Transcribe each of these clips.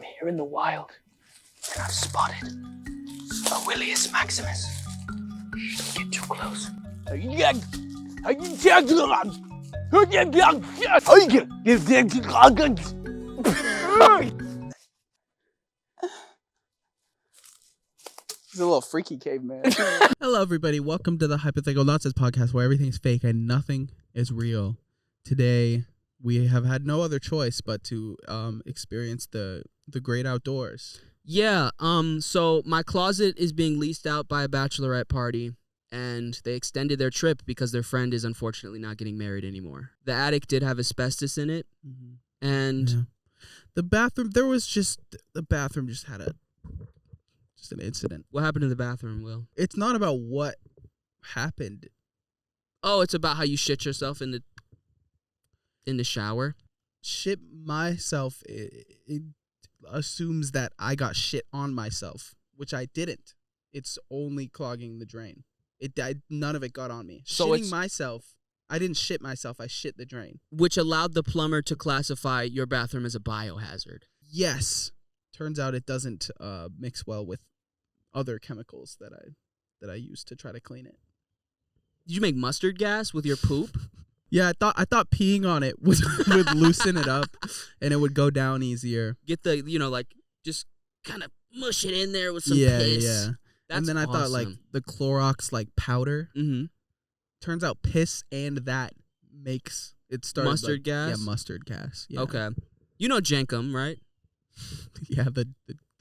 I'm here in the wild, and I've spotted a Willius Maximus. Shh, don't get too close. He's a little freaky caveman. Hello, everybody. Welcome to the Hypothetical Nonsense podcast, where everything's fake and nothing is real. Today, we have had no other choice but to experience the great outdoors. Yeah. So my closet is being leased out by a bachelorette party, and they extended their trip because their friend is unfortunately not getting married anymore. The attic did have asbestos in it, and the bathroom. The bathroom just had an incident. What happened to the bathroom, Will? It's not about what happened. Oh, it's about how you shit yourself in the shower. Shit myself. It assumes that I got shit on myself, which I didn't. It's only clogging the drain. None of it got on me. So Shitting myself. I didn't shit myself. I shit the drain. Which allowed the plumber to classify your bathroom as a biohazard. Yes. Turns out it doesn't mix well with other chemicals that I use to try to clean it. Did you make mustard gas with your poop? Yeah, I thought peeing on it would loosen it up and it would go down easier. Get the, just kind of mush it in there with some piss. Yeah. That's and then I thought like the Clorox powder. Mm-hmm. Turns out piss and that makes it start mustard gas. Yeah, mustard gas. Yeah. Okay. You know Jenkum, right? Yeah, the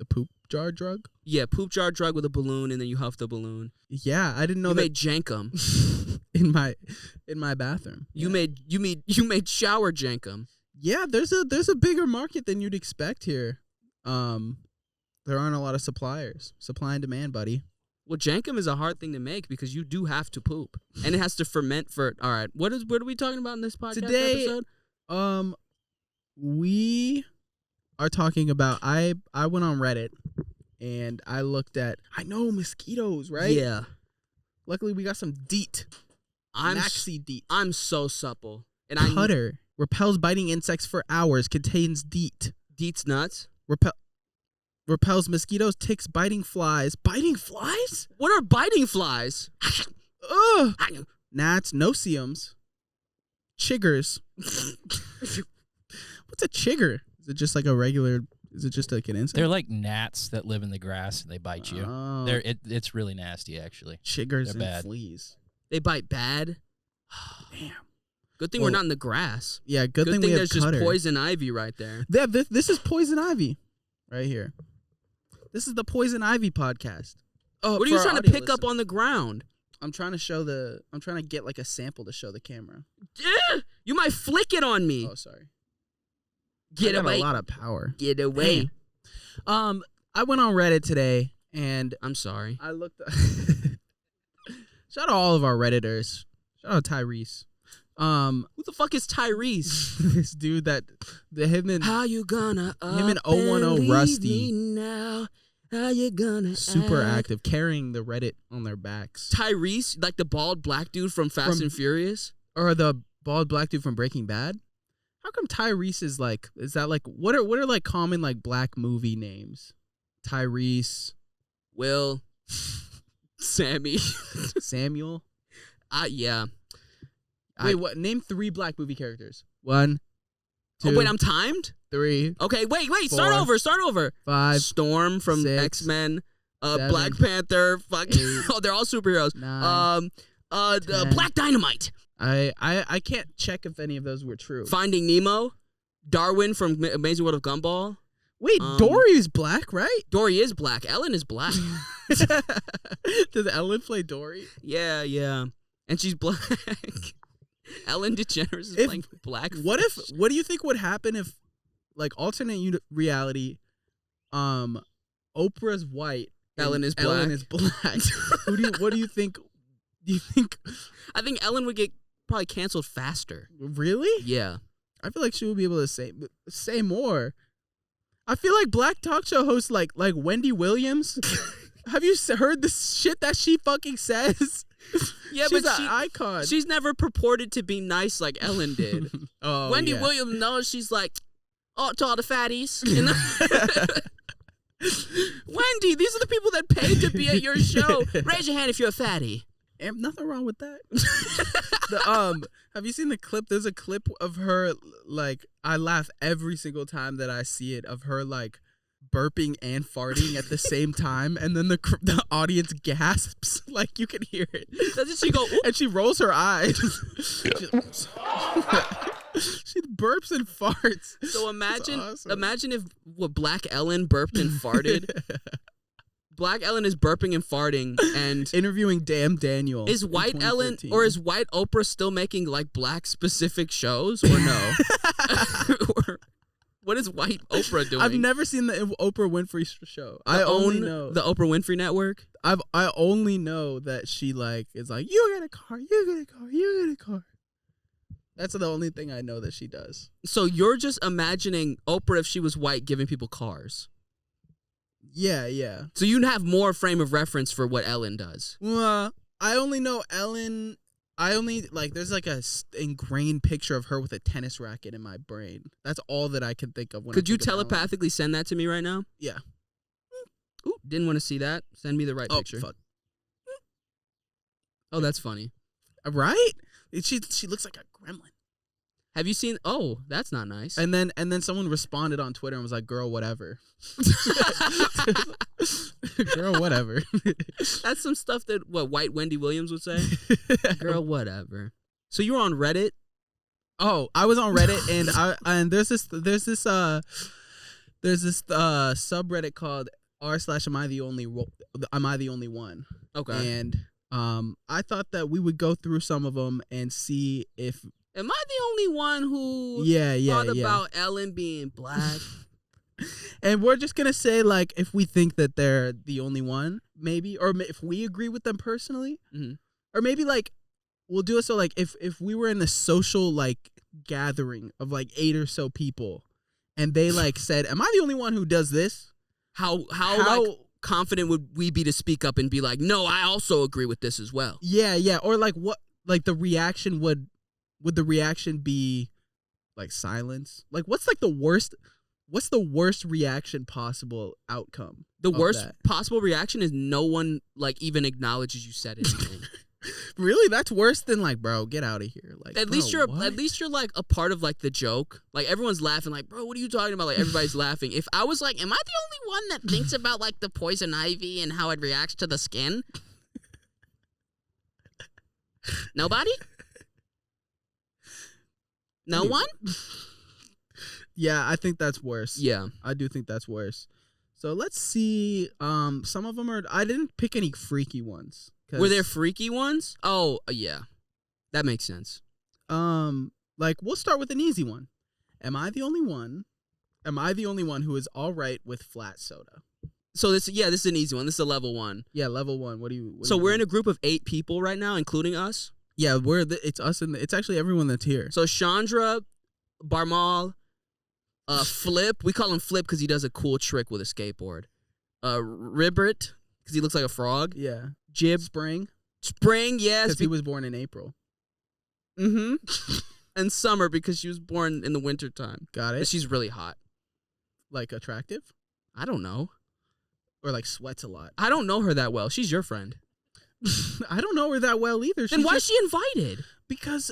poop jar drug. Yeah, poop jar drug with a balloon, and then you huff the balloon. Yeah, I didn't know you that. Made Jenkum in my bathroom. You made shower Jenkum. Yeah, there's a bigger market than you'd expect here. There aren't a lot of suppliers. Supply and demand, buddy. Well, Jenkum is a hard thing to make because you do have to poop, and it has to ferment for. All right, what are we talking about in this podcast today? Episode? We are talking about. I went on Reddit and I looked at. I know mosquitoes, right? Yeah. Luckily, we got some DEET. Maxi DEET. I'm so supple. And Cutter repels biting insects for hours. Contains DEET. DEET's nuts. Repels mosquitoes, ticks, biting flies. Biting flies? What are biting flies? Ugh. Gnats, no-see-ums, chiggers. What's a chigger? Is it just like a regular? Is it just like an insect? They're like gnats that live in the grass and they bite you. Oh. It's really nasty, actually. Chiggers They're and bad. fleas. They bite bad. Damn. Good thing we're not in the grass. Yeah, good thing we have there's Cutter. just poison ivy right there. Yeah, this is poison ivy, right here. This is the Poison Ivy podcast. Oh, what are you trying to pick up on the ground? I'm trying to get like a sample to show the camera. Yeah, you might flick it on me. Oh, sorry. Get away. A lot of power. Get away. I went on Reddit today and I'm sorry. I looked. Shout out all of our Redditors. Shout out Tyrese. Who the fuck is Tyrese? This dude that him and How you gonna him and 010 Rusty now? How you gonna super active, carrying the Reddit on their backs. Tyrese, like the bald black dude from Fast and Furious, or the bald black dude from Breaking Bad. How come Tyrese is that like what are like common like black movie names? Tyrese, Will, Sammy, Samuel. Yeah. Wait, what? Name 3 black movie characters. 1, 2. Oh wait, I'm timed. 3. Okay, wait. 4, Start over. 5. Storm from 6, X-Men. 7, Black Panther. Fuck. 8, Oh, they're all superheroes. 9, 10. Black Dynamite. I can't check if any of those were true. Finding Nemo. Darwin from Amazing World of Gumball. Wait, Dory is black, right? Dory is black. Ellen is black. Does Ellen play Dory? Yeah. And she's black. Ellen DeGeneres is playing black. What do you think would happen if, like, alternate reality, Oprah's white, Ellen is black. What do you think? Do you think? I think Ellen would get probably canceled faster. Really? Yeah. I feel like she would be able to say more. I feel like black talk show hosts like Wendy Williams. Have you heard the shit that she fucking says? Yeah, she's but an icon. She's never purported to be nice like Ellen did. Oh, Wendy yeah. Williams knows she's like, to all the fatties. Wendy, these are the people that paid to be at your show. Raise your hand if you're a fatty. Nothing wrong with that. Have you seen the clip? There's a clip of her, like, I laugh every single time that I see it, of her, like, burping and farting at the same time, and then the audience gasps, like, you can hear it. Doesn't she go, and she rolls her eyes. She burps and farts. So imagine, awesome. imagine if Black Ellen burped and farted. Black Ellen is burping and farting, and interviewing Damn Daniel. Is White Ellen or is White Oprah still making like black specific shows or no? Or what is White Oprah doing? I've never seen the Oprah Winfrey show. I only know the Oprah Winfrey Network. I only know that she like is like, you get a car, you get a car, you get a car. That's the only thing I know that she does. So you're just imagining Oprah if she was white giving people cars. Yeah, yeah. So you'd have more frame of reference for what Ellen does. Well, I only know Ellen. I only like there's like a ingrained picture of her with a tennis racket in my brain. That's all that I can think of. Could you telepathically send that to me right now? Yeah. Ooh, didn't want to see that. Send me the right picture. Fuck. Oh, that's funny. Right? She looks like a gremlin. Have you seen? Oh, that's not nice. And then someone responded on Twitter and was like, "Girl, whatever." Girl, whatever. That's some stuff that white Wendy Williams would say. Girl, whatever. So you were on Reddit? Oh, I was on Reddit and there's this subreddit called r/am I the only one? Okay. And I thought that we would go through some of them and see if am I the only one who thought about Ellen being black? And we're just gonna say like if we think that they're the only one, maybe, or if we agree with them personally, or maybe like we'll do it so like if we were in a social like gathering of like 8 or so people, and they like said, "Am I the only one who does this?" How like confident would we be to speak up and be like, "No, I also agree with this as well." Yeah, or like what like the reaction would the reaction be like silence? Like what's the worst reaction possible outcome? The worst possible reaction is no one like even acknowledges you said anything. Really? That's worse than like, bro, get out of here. Like at least you're like a part of like the joke. Like everyone's laughing like, "Bro, what are you talking about?" Like everybody's laughing. If I was like, "Am I the only one that thinks about like the poison ivy and how it reacts to the skin?" Nobody? No one? Yeah, I think that's worse. Yeah. I do think that's worse. So let's see. Some of them are. I didn't pick any freaky ones. Were there freaky ones? Oh, yeah. That makes sense. Like we'll start with an easy one. Am I the only one who is all right with flat soda? So this is an easy one. This is a level 1. Yeah, level 1. What do you? So we're in a group of 8 people right now, including us. Yeah, it's us and it's actually everyone that's here. So Chandra, Barmal, Flip. We call him Flip because he does a cool trick with a skateboard. Ribbert because he looks like a frog. Yeah. Jib. Spring, yes. Because he was born in April. Mm-hmm. And Summer because she was born in the wintertime. Got it. But she's really hot. Like attractive? I don't know. Or like sweats a lot. I don't know her that well. She's your friend. I don't know her that well either. Then why is she invited? Because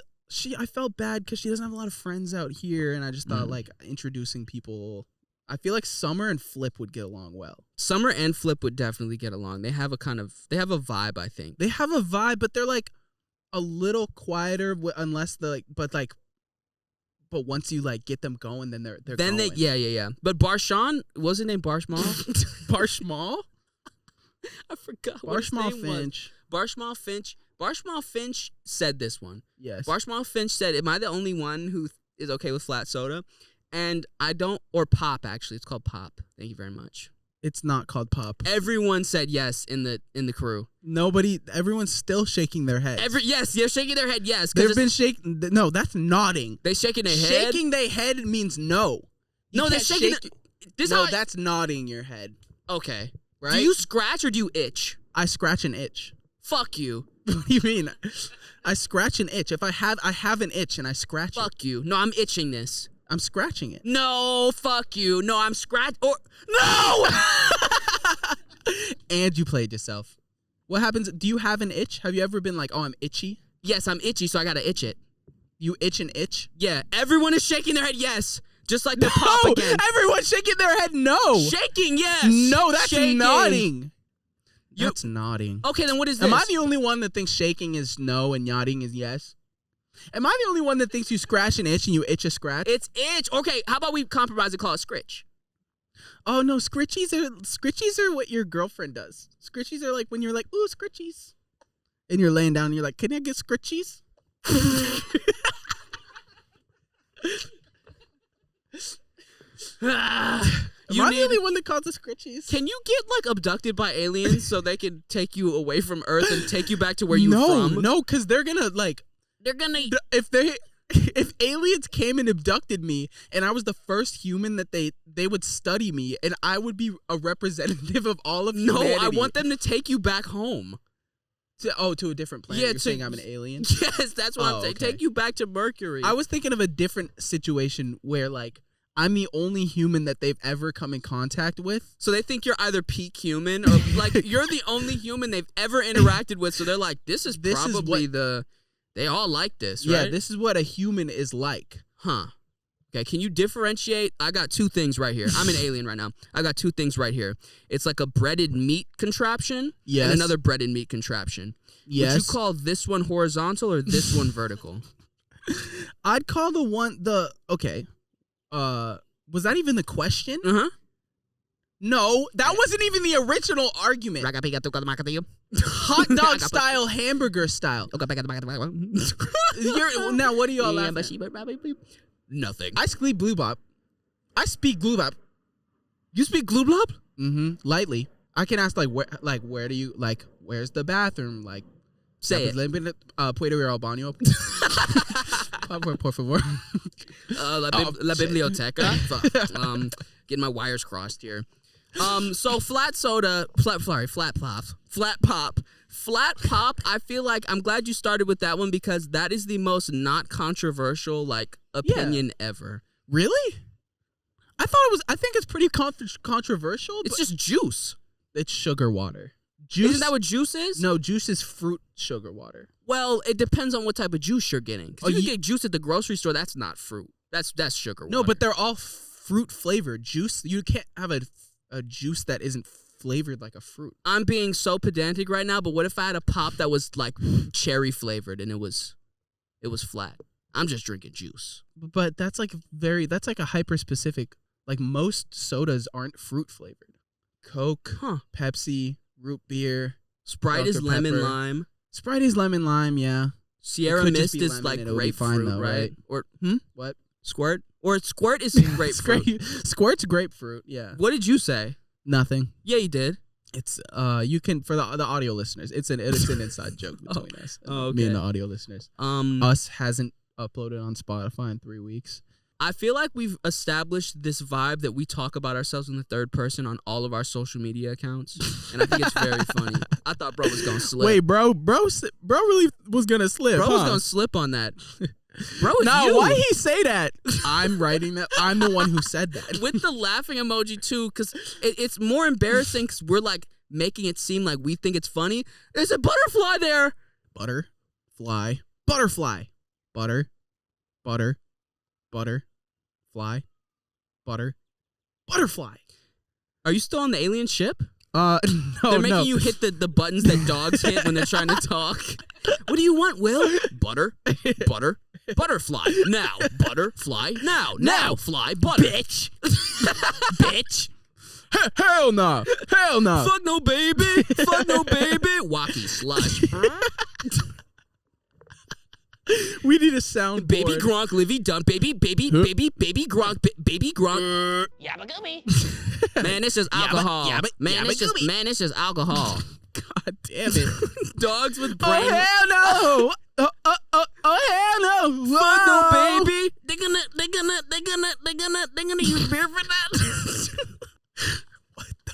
I felt bad because she doesn't have a lot of friends out here, and I just thought like introducing people. I feel like Summer and Flip would get along well. Summer and Flip would definitely get along. They have a vibe, I think. They have a vibe, but they're like a little quieter unless but once you like get them going, then they're then going. Yeah. But Barshawn, was his name Barshmal? Barshmal? I forgot. Barshmal Finch. Barshmal Finch. Barshmal Finch said this one. Yes. Barshmal Finch said, "Am I the only one who is okay with flat soda?" And I don't, or pop actually. It's called pop. Thank you very much. It's not called pop. Everyone said yes in the crew. Everyone's still shaking their head. Yes, they're shaking their head. Yes, they've been shaking. No, that's nodding. They shaking their head. Shaking their head means no. No, they're shaking. That's nodding your head. Okay, right? Do you scratch or do you itch? I scratch and itch. Fuck you. What do you mean? I scratch and itch. If I have an itch and I scratch Fuck you. No, I'm itching this. I'm scratching it. No, fuck you. No, I'm no. And you played yourself. What happens? Do you have an itch? Have you ever been like, oh, I'm itchy? Yes, I'm itchy, so I gotta itch it. You itch an itch? Yeah, everyone is shaking their head. Yes, just like the pop again. Everyone's shaking their head. No, shaking. Yes. No, that's shaking. nodding. That's nodding. Okay, then what is this? Am I the only one that thinks shaking is no and nodding is yes? Am I the only one that thinks you scratch an itch and you itch a scratch? It's itch. Okay, how about we compromise and call it scritch? Oh no, scritchies are what your girlfriend does. Scritchies are like when you're like, ooh, scritchies. And you're laying down and you're like, can I get scritchies? Am I the only one that calls it scritchies? Can you get like abducted by aliens so they can take you away from Earth and take you back to where you from? No, because they're gonna if aliens came and abducted me and I was the first human that they would study me and I would be a representative of all of humanity. No, I want them to take you back home. To a different planet. Yeah, You're saying I'm an alien? Yes, that's what I'm saying. Okay. Take you back to Mercury. I was thinking of a different situation where like I'm the only human that they've ever come in contact with. So they think you're either peak human or like you're the only human they've ever interacted with. So they're like, this is probably they all like this, right? Yeah, this is what a human is like. Huh. Okay, can you differentiate? I got two things right here. I'm an alien right now. I got two things right here. It's like a breaded meat contraption and another breaded meat contraption. Yes. Would you call this one horizontal or this one vertical? I'd call okay. Was that even the question? Uh-huh. No, that wasn't even the original argument. Hot dog style, hamburger style. Now, what are you all laughing at? Nothing. I speak blue bop. You speak glue blob? Mm-hmm. Lightly. I can ask where do you where's the bathroom? Like say it. Puede ir al baño. Por favor. La biblioteca. Fuck. Getting my wires crossed here. So flat pop. I feel like I'm glad you started with that one because that is the most not controversial opinion ever. Really? I think it's pretty controversial. It's just juice. It's sugar water. Juice. Isn't that what juice is? No, juice is fruit sugar water. Well, it depends on what type of juice you're getting. Because you get juice at the grocery store, that's not fruit. That's sugar water. No, but they're all fruit flavored. Juice, you can't have a juice that isn't flavored like a fruit. I'm being so pedantic right now, but what if I had a pop that was like cherry flavored and it was flat? I'm just drinking juice. But that's like a hyper specific. Like most sodas aren't fruit flavored. Coke, Pepsi, root beer, Sprite Dr. is lemon Pepper. lime. Sprite is lemon lime, yeah. Sierra It could just Mist be is lemon like and it'll be grapefruit, fine though, right? Or What? Squirt? Or Squirt is grapefruit. Squirt's grapefruit, yeah. What did you say? Nothing. Yeah, you did. It's you can for the audio listeners. It's an inside joke between us. Oh, okay. Me and the audio listeners. Us hasn't uploaded on Spotify in 3 weeks. I feel like we've established this vibe that we talk about ourselves in the third person on all of our social media accounts, and I think it's very funny. I thought bro was gonna slip. Wait, bro really was gonna slip. Bro was gonna slip on that. Bro, it's no, you. why he say that? I'm writing that. I'm the one who said that. With the laughing emoji too, because it's more embarrassing because we're like making it seem like we think it's funny. There's a butterfly there. Butterfly. Butterfly. Butter. Fly. Butterfly. Are you still on the alien ship? No, They're making you hit the buttons that dogs hit when they're trying to talk. What do you want, Will? Butter. Butterfly. Now. Butterfly. Now. Fly. Butter. Bitch. Bitch. Hell no. Fuck no baby. Wacky slush. We need a sound Baby board. Gronk, Livy Dump, baby Gronk, baby Gronk. Yabba gooby. Man, this is alcohol. This is alcohol. God damn it. Dogs with brain. Oh hell no. Oh hell no. Fuck no Whoa. baby. They're gonna use beer for that. What the?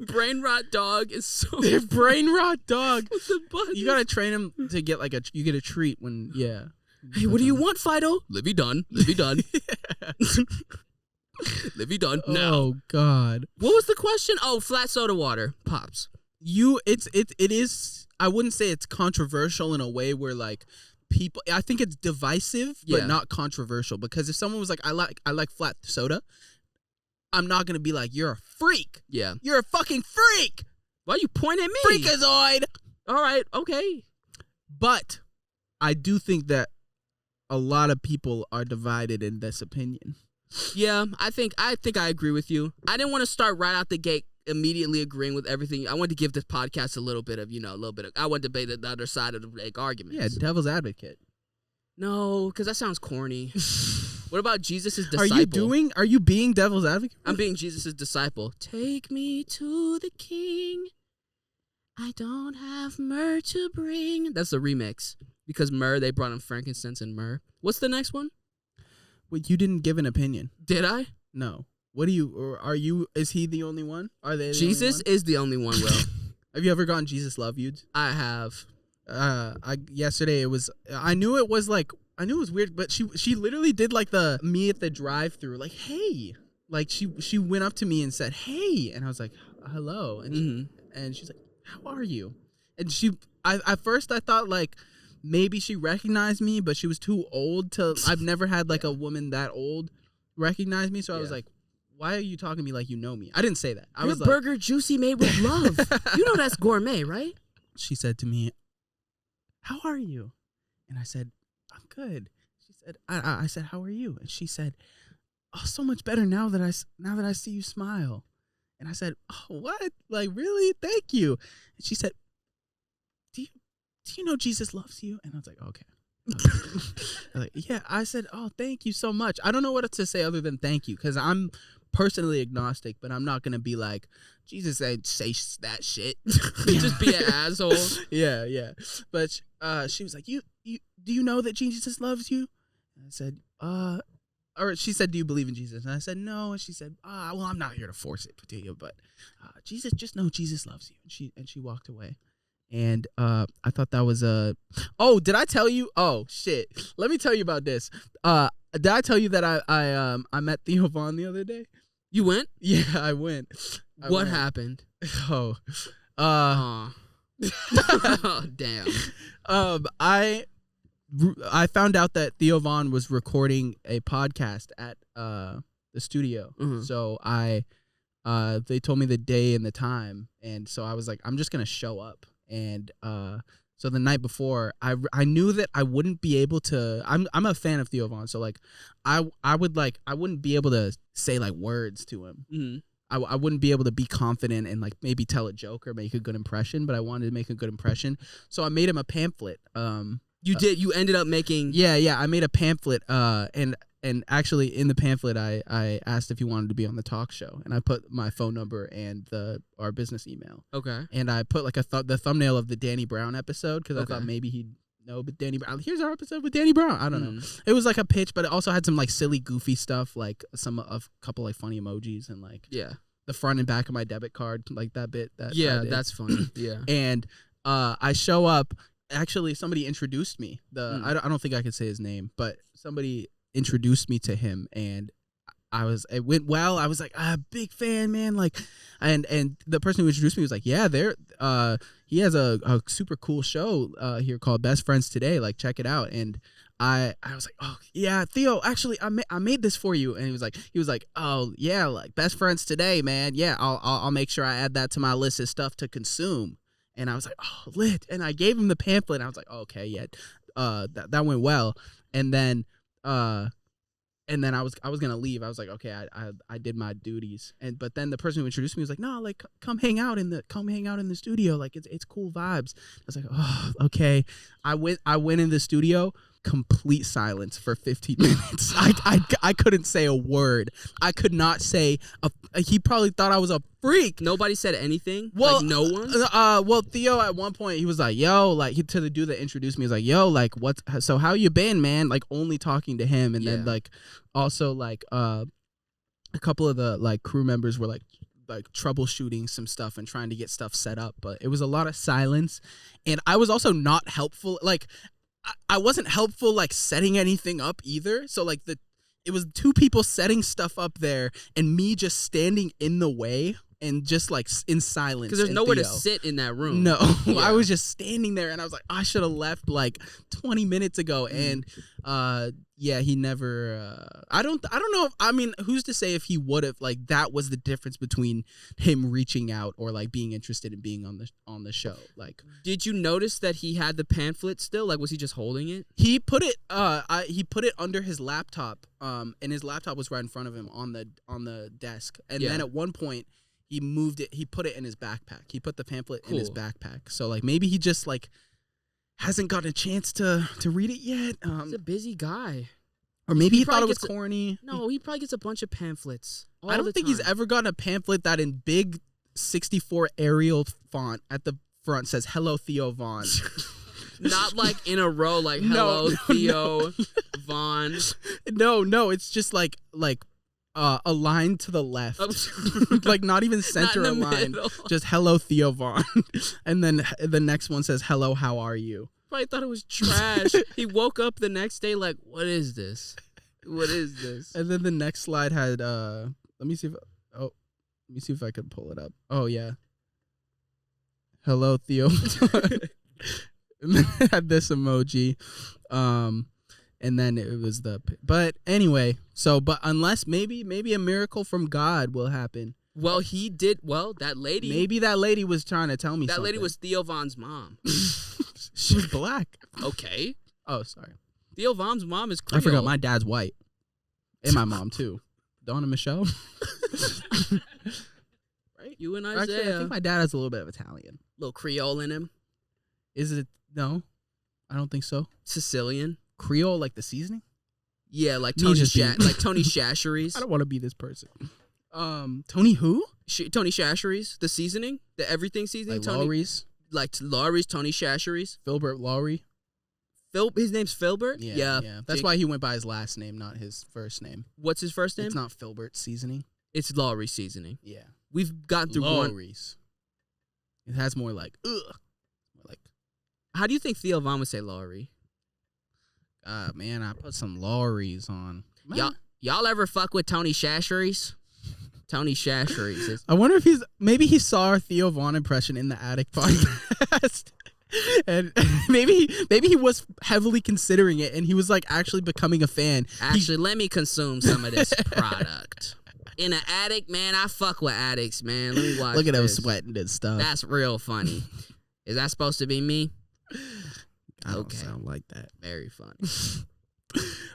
Brain rot dog is so. Their brain rot dog. With the buttons. You gotta train him to get you get a treat when Hey, what do you want, Fido? Livy done. Livy done. Livy done. No. Oh God. What was the question? Oh, flat soda water. Pops. It is, I wouldn't say it's controversial in a way where like people, I think it's divisive Yeah. but not controversial, because if someone was like I like flat soda, I'm not going to be like you're a freak. Yeah. You're a fucking freak. Why you point at me? Freakazoid. All right. Okay. But I do think that a lot of people are divided in this opinion. Yeah, I think I agree with you. I didn't want to start right out the gate immediately agreeing with everything. I wanted to give this podcast a little bit of, I want to debate the other side of the like, arguments. Yeah, devil's advocate. No, because that sounds corny. What about Jesus' disciple? Are you being devil's advocate? I'm being Jesus' disciple. Take me to the king. I don't have myrrh to bring. That's the remix. Because myrrh, they brought in frankincense and myrrh. What's the next one? Well, you didn't give an opinion. Did I? No. What do you, or are you, is he the only one? Are they the Jesus only one? is the only one, Will. Have you ever gotten Jesus Love Yous? I have. Yesterday it was, I knew it was weird, but she literally did like the me at the drive-thru, like, hey. Like she went up to me and said, hey. And I was like, hello. And and she's like, how are you? And at first I thought like, maybe she recognized me, but she was too old to, I've never had like a woman that old recognize me. So I was like, why are you talking to me like you know me? I didn't say that. I was like, burger juicy made with love. You know that's gourmet, right? she said to me, how are you? And I said, I'm good. She said, I said, how are you? And she said, oh, so much better now that I see you smile. And I said, oh, what? Like, really? Thank you. And she said, do you know Jesus loves you? And I was like, okay. I was like, yeah. I said, oh, thank you so much. I don't know what to say other than thank you, because I'm personally agnostic, but I'm not going to be like, Jesus ain't say that shit. Just be an asshole. Yeah. But she was like, you do you know that Jesus loves you? And I said, or she said, do you believe in Jesus? And I said, no. And she said, well, I'm not here to force it to you, but just know Jesus loves you. And she walked away. And I thought that was oh, did I tell you? Oh shit. Let me tell you about this. Did I tell you that I met Theo Vaughn the other day? You went? Yeah, I went. What happened? Oh. Oh, damn. I found out that Theo Vaughn was recording a podcast at the studio. Mm-hmm. So they told me the day and the time, and so I was like, I'm just gonna show up. And so the night before, I knew that I wouldn't be able to. I'm a fan of Theo Vaughn, so like I wouldn't be able to say like words to him. Mm-hmm. I wouldn't be able to be confident and like maybe tell a joke or make a good impression, but I wanted to make a good impression, so I made him a pamphlet. You did. You ended up making. Yeah. I made a pamphlet. And actually, in the pamphlet, I asked if he wanted to be on the talk show, and I put my phone number and our business email. Okay. And I put like the thumbnail of the Danny Brown episode, because I thought Okay. maybe he'd know. But Danny Brown, here's our episode with Danny Brown. I don't know. It was like a pitch, but it also had some like silly, goofy stuff, like a couple like funny emojis and like the front and back of my debit card, like that bit. That's funny. Yeah. And I show up. Actually, somebody introduced me. I don't think I could say his name, but somebody introduced me to him, and it went well. I was like, big fan, man. Like, and the person who introduced me was like, yeah, he has a super cool show here called Best Friends Today. Like, check it out. And I was like, oh yeah, Theo, actually I made this for you. And he was like, oh yeah, like Best Friends Today, man. Yeah, I'll make sure I add that to my list of stuff to consume. And I was like, oh, lit. And I gave him the pamphlet. And I was like, oh, okay, yeah, that went well. And then I was gonna leave. I was like, okay, I did my duties. But then the person who introduced me was like, no, like come hang out in the studio. Like it's cool vibes. I was like, oh, okay. I went in the studio. Complete silence for 15 minutes. I couldn't say a word. I could not say he probably thought I was a freak. Nobody said anything. Well, like, no one. Well, Theo at one point he was like, "Yo," like to the dude that introduced me, he was like, "Yo, like so how you been, man?" Like only talking to him, and then like also like a couple of the like crew members were like troubleshooting some stuff and trying to get stuff set up, but it was a lot of silence, and I was also not helpful. Like I wasn't helpful like setting anything up either. So like it was two people setting stuff up there and me just standing in the way and just like in silence. Because there's nowhere to Theo. sit in that room. No, Yeah. I was just standing there and I was like, I should have left like 20 minutes ago. And yeah, he never. I don't know. I mean, who's to say if he would have like that was the difference between him reaching out or like being interested in being on the show. Like, did you notice that he had the pamphlet still? Like, was he just holding it? he put it. He put it under his laptop. And his laptop was right in front of him on the desk. And then at one point. He moved it. He put it in his backpack. He put the pamphlet in his backpack. So like maybe he just like hasn't gotten a chance to read it yet. He's a busy guy. Or maybe he thought probably it was gets corny. No, he probably gets a bunch of pamphlets. I don't think he's ever gotten a pamphlet that in big 64 Arial font at the front says "Hello Theo Vaughn." Not like in a row, like "Hello Theo Vaughn." No, it's just like a line to the left, like not even center Not in the line, middle. just "Hello Theo Vaughn," and then the next one says "Hello, how are you?" Probably thought it was trash. He woke up the next day like, what is this? What is this? And then the next slide had let me see if I can pull it up. Oh yeah. Hello Theo. And then it had this emoji. And then it was but anyway, but unless maybe a miracle from God will happen. Well, he did. Well, that lady. Maybe that lady was trying to tell me that something. lady was Theo Vaughn's mom. She was black. Okay. Oh, sorry. Theo Vaughn's mom is Creole. I forgot my dad's white. And my mom too. Dawn and Michelle. Right? You and Actually, Isaiah. I think my dad has a little bit of Italian. Little Creole in him. Is it? No, I don't think so. Sicilian. Creole, like the seasoning? Yeah, like Me Tony just being- like Tony Chachere's. I don't want to be this person. Tony who? Tony Chachere's, the seasoning, the everything seasoning. Like Tony, Lowry's? like Lowry's, Tony Chachere's. Filbert Lowry? His name's Filbert. Yeah. That's why he went by his last name, not his first name. What's his first name? It's not Filbert seasoning. It's Lowry seasoning. Yeah. We've gone through one. Lowry's. It has more like, ugh. More like, How do you think Theo Vaughn would say Lowry? man, I put some Lowry's on. Y'all ever fuck with Tony Chachere's? Tony Chachere's. I wonder if maybe he saw our Theo Vaughn impression in the Attic podcast. And maybe he was heavily considering it and he was like actually becoming a fan. Actually, let me consume some of this product. In an attic, man, I fuck with addicts, man. Let me watch Look at him this. sweating and stuff. That's real funny. Is that supposed to be me? I don't okay. sound like that. Very funny.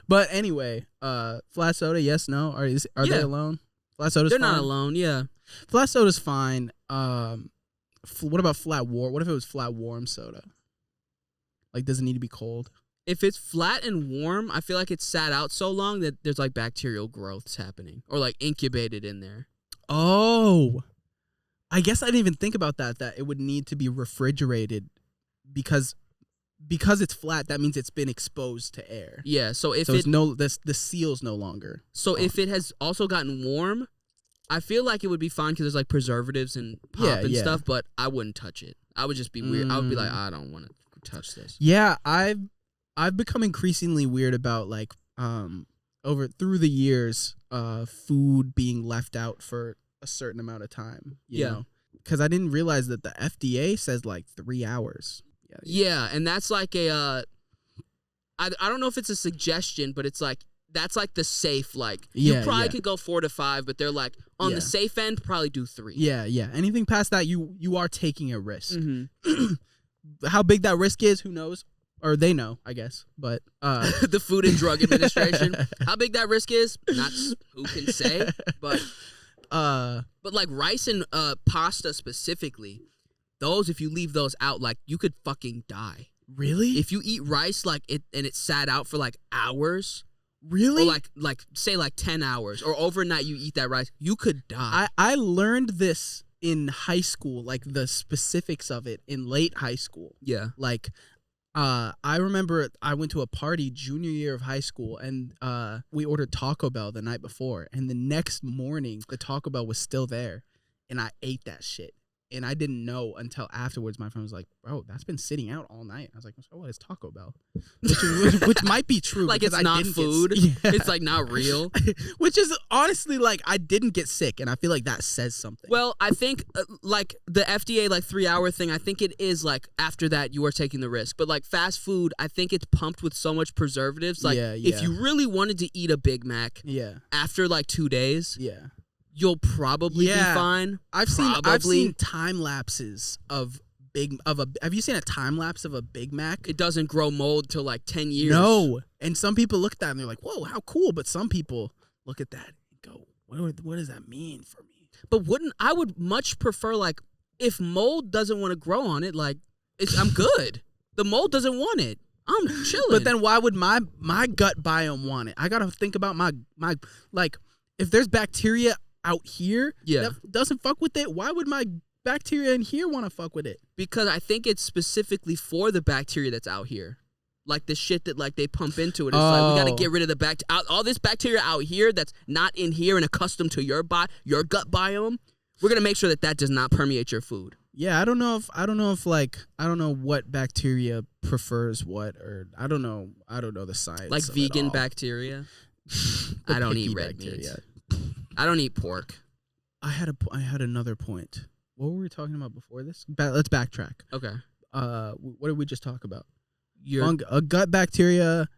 But anyway, flat soda, yes, no? Are they alone? Flat soda's They're fine. not alone, yeah. Flat soda's fine. What about flat warm? What if it was flat warm soda? Like, does it need to be cold? If it's flat and warm, I feel like it's sat out so long that there's like bacterial growths happening or like incubated in there. Oh, I guess I didn't even think about that it would need to be refrigerated because it's flat. That means it's been exposed to air. Yeah, so if it's the seal's no longer. So if it has also gotten warm, I feel like it would be fine because there's like preservatives and pop and stuff, but I wouldn't touch it. I would just be weird. I would be like, I don't want to touch this. Yeah, I've become increasingly weird about like through the years food being left out for a certain amount of time. You know? Because I didn't realize that the FDA says like 3 hours. Yeah, and that's like I don't know if it's a suggestion, but it's like that's like the safe you probably could go 4 to 5, but they're like on the safe end probably do 3. Yeah. Anything past that you are taking a risk. Mm-hmm. How big that risk is, who knows? Or they know, I guess. But the Food and Drug Administration, how big that risk is, not who can say, but like rice and pasta specifically. Those, if you leave those out, like, you could fucking die. Really? If you eat rice, like, and it sat out for, like, hours. Really? Or, like say, 10 hours. Or overnight you eat that rice. You could die. I learned this in high school, like, the specifics of it in late high school. Yeah. Like, I remember I went to a party junior year of high school, and we ordered Taco Bell the night before. And the next morning, the Taco Bell was still there. And I ate that shit. And I didn't know until afterwards. My friend was like, bro, that's been sitting out all night. I was like, so what is Taco Bell? Which might be true. Like because it's not food. It's like not real. Which is honestly like I didn't get sick. And I feel like that says something. Well, I think like the FDA like 3-hour thing, I think it is like after that you are taking the risk. But like fast food, I think it's pumped with so much preservatives. Like if you really wanted to eat a Big Mac after like 2 days, you'll probably be fine. I've seen time lapses of have you seen a time lapse of a Big Mac? It doesn't grow mold till like 10 years. No. And some people look at that and they're like, whoa, how cool. But some people look at that and go, what does that mean for me? But I would much prefer like if mold doesn't want to grow on it, like I'm good. The mold doesn't want it. I'm chilling. But then why would my gut biome want it? I gotta think about my like if there's bacteria out here that doesn't fuck with it, why would my bacteria in here want to fuck with it? Because I think it's specifically for the bacteria that's out here. Like the shit that like they pump into it. It's like we got to get rid of the all this bacteria out here that's not in here and accustomed to your gut biome. We're going to make sure that does not permeate your food. Yeah, I don't know what bacteria prefers what, or I don't know the science. Like vegan bacteria. I don't eat red meat. I don't eat pork. I had another point. What were we talking about before this? Let's backtrack. Okay. What did we just talk about? Gut bacteria,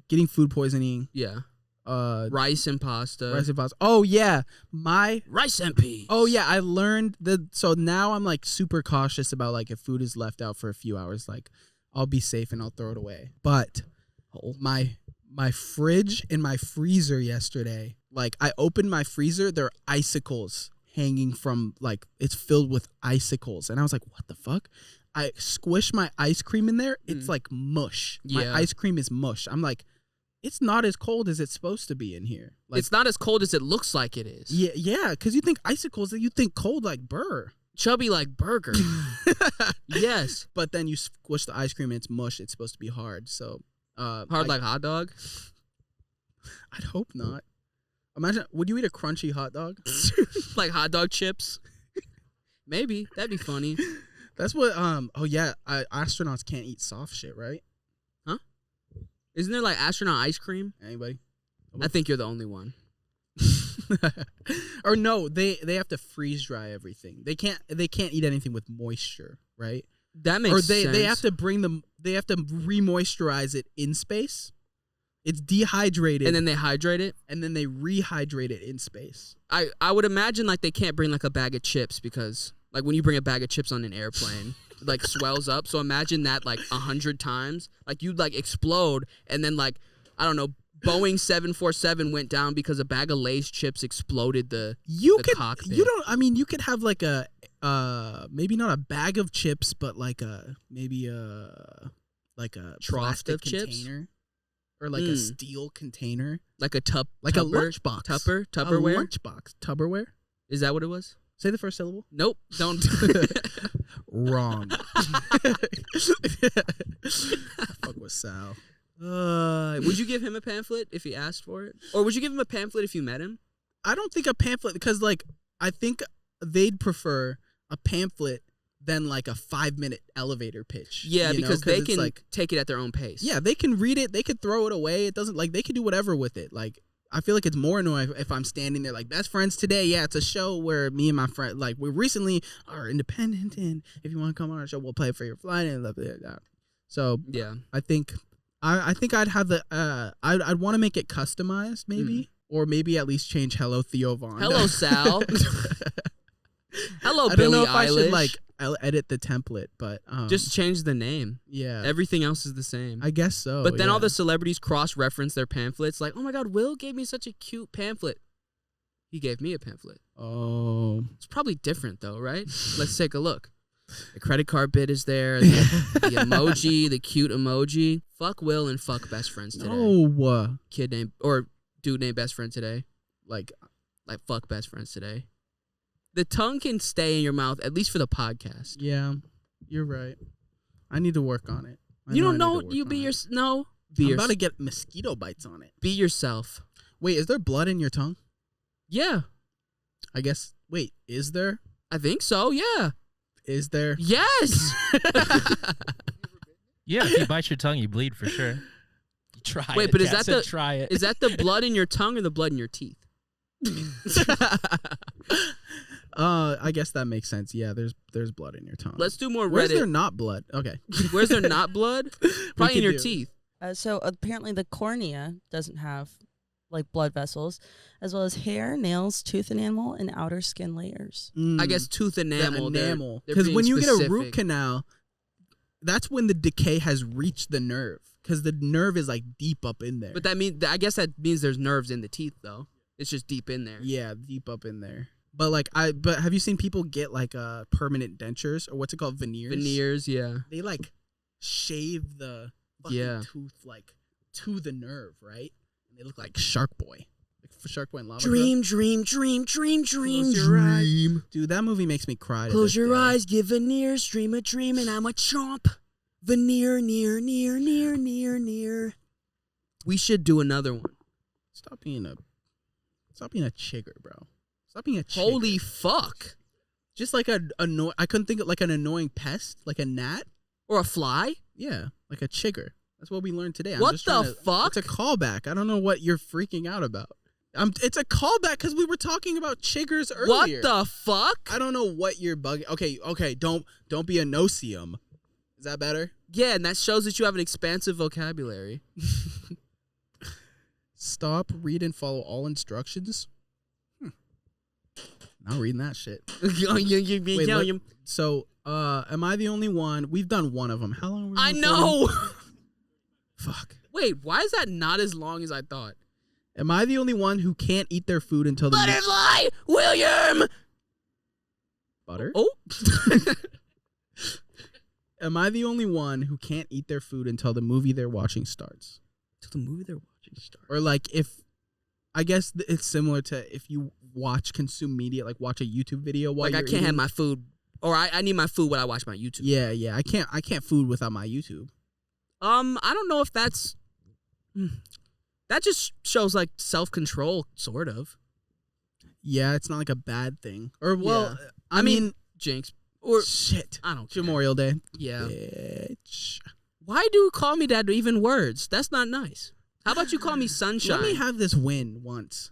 getting food poisoning. Yeah. Rice and pasta. Oh yeah, rice and peas. Oh yeah, I learned so now I'm like super cautious about like if food is left out for a few hours, like I'll be safe and I'll throw it away. But my fridge and my freezer yesterday, like I opened my freezer, there are icicles hanging from like it's filled with icicles, and I was like, what the fuck? I squished my ice cream in there. It's like mush. My ice cream is mush. I'm like, it's not as cold as it's supposed to be in here. Like, it's not as cold as it looks like it is. Yeah, because you think icicles, you think cold like burr. Chubby like burger. Yes. But then you squish the ice cream and it's mush. It's supposed to be hard. So hard like hot dog? I'd hope not. Imagine, would you eat a crunchy hot dog? Like hot dog chips? Maybe. That'd be funny. That's what, astronauts can't eat soft shit, right? Huh? Isn't there like astronaut ice cream? Anybody? I think you're the only one. Or no, they have to freeze dry everything. They can't eat anything with moisture, right? That makes sense. Or they have to re-moisturize it in space. It's dehydrated. And then they hydrate it? And then they rehydrate it in space. I would imagine like they can't bring like a bag of chips because like when you bring a bag of chips on an airplane, it like swells up. So imagine that like 100 times. Like you'd like explode and then like, I don't know, Boeing 747 went down because a bag of Lay's chips exploded the cockpit. You could have like a maybe not a bag of chips, but like a trough of chips container. Or like a steel container. Like a a lunchbox. Tupperware? A lunchbox. Tupperware? Is that what it was? Say the first syllable. Nope. Don't. Wrong. Fuck with Sal. Would you give him a pamphlet if he asked for it? Or would you give him a pamphlet if you met him? I don't think a pamphlet, because like I think they'd prefer a pamphlet than like a 5-minute elevator pitch. Yeah, because they can like, take it at their own pace. Yeah, they can read it. They could throw it away. It doesn't, like, they can do whatever with it. Like, I feel like it's more annoying if I'm standing there like, best friends today. Yeah, it's a show where me and my friend, like, we recently are independent, and if you want to come on our show, we'll pay for your flight and blah, blah, blah. So yeah, I think I'd have the I'd want to make it customized maybe, or maybe at least change hello Theo Von. Hello Sal. Hello I Billie don't know if Eilish. I should like edit the template, but just change the name. Yeah, everything else is the same. I guess so. But then all the celebrities cross-reference their pamphlets. Like, oh my God, Will gave me such a cute pamphlet. He gave me a pamphlet. Oh, it's probably different though, right? Let's take a look. The credit card bit is there. The emoji, the cute emoji. Fuck Will and fuck best friends today. No, kid named or dude named best friend today. Like fuck best friends today. The tongue can stay in your mouth, at least for the podcast. Yeah, you're right. I need to work on it. You don't know. You be your no. I'm about to get mosquito bites on it. Be yourself. Wait, is there blood in your tongue? Yeah. I guess. Wait, is there? I think so. Yeah. Is there? Yes. Yeah, if you bite your tongue, you bleed for sure. Try Wait, it. but is Kat that said the try it? is that the blood in your tongue or the blood in your teeth? I guess that makes sense. Yeah, there's blood in your tongue. Let's do more Where's Reddit. there not blood? Okay. Where's there not blood? Probably in could your do. teeth. So apparently the cornea doesn't have like blood vessels, as well as hair, nails, tooth enamel, and outer skin layers. I guess tooth enamel. The they're enamel. Because being when you get a root specific. canal, that's when the decay has reached the nerve. Because the nerve is like deep up in there. But I guess that means there's nerves in the teeth though. It's just deep in there. Yeah, deep up in there. But but have you seen people get like permanent dentures or what's it called, veneers? Veneers, yeah. They like shave the fucking tooth like to the nerve, right? And they look like Shark Boy, like Shark Boy and Lava Girl. Dream. Close your eyes. Dude, that movie makes me cry. Close your eyes, give veneers, dream a dream, and I'm a chomp. Veneer, near. We should do another one. Stop being a chigger, bro. Stop being a chigger. Holy fuck. Just like I couldn't think of like an annoying pest, like a gnat. Or a fly? Yeah, like a chigger. That's what we learned today. What just the fuck? It's a callback. I don't know what you're freaking out about. It's a callback because we were talking about chiggers earlier. What the fuck? I don't know what you're bugging. Okay. Don't be a no-see-um. Is that better? Yeah, and that shows that you have an expansive vocabulary. Stop, read, and follow all instructions. Not reading that shit. Wait, so, am I the only one? We've done one of them. How long? I know. Fuck. Wait, why is that not as long as I thought? Am I the only one who can't eat their food until the Butterfly, William. butter? Oh. Am I the only one who can't eat their food until the movie they're watching starts? Till the movie they're watching starts. Or like I guess it's similar to if you consume media, like watch a YouTube video while Like I you're can't have eating. my food, or I need my food when I watch my YouTube. Yeah. I can't food without my YouTube. I don't know if that's. That just shows like self-control, sort of. Yeah, it's not like a bad thing. Or well, Yeah. I mean, Jinx. Or shit. I don't care. Memorial Day. Yeah. Bitch. Why do you call me that? Even words? That's not nice. How about you call me Sunshine? Let me have this win once.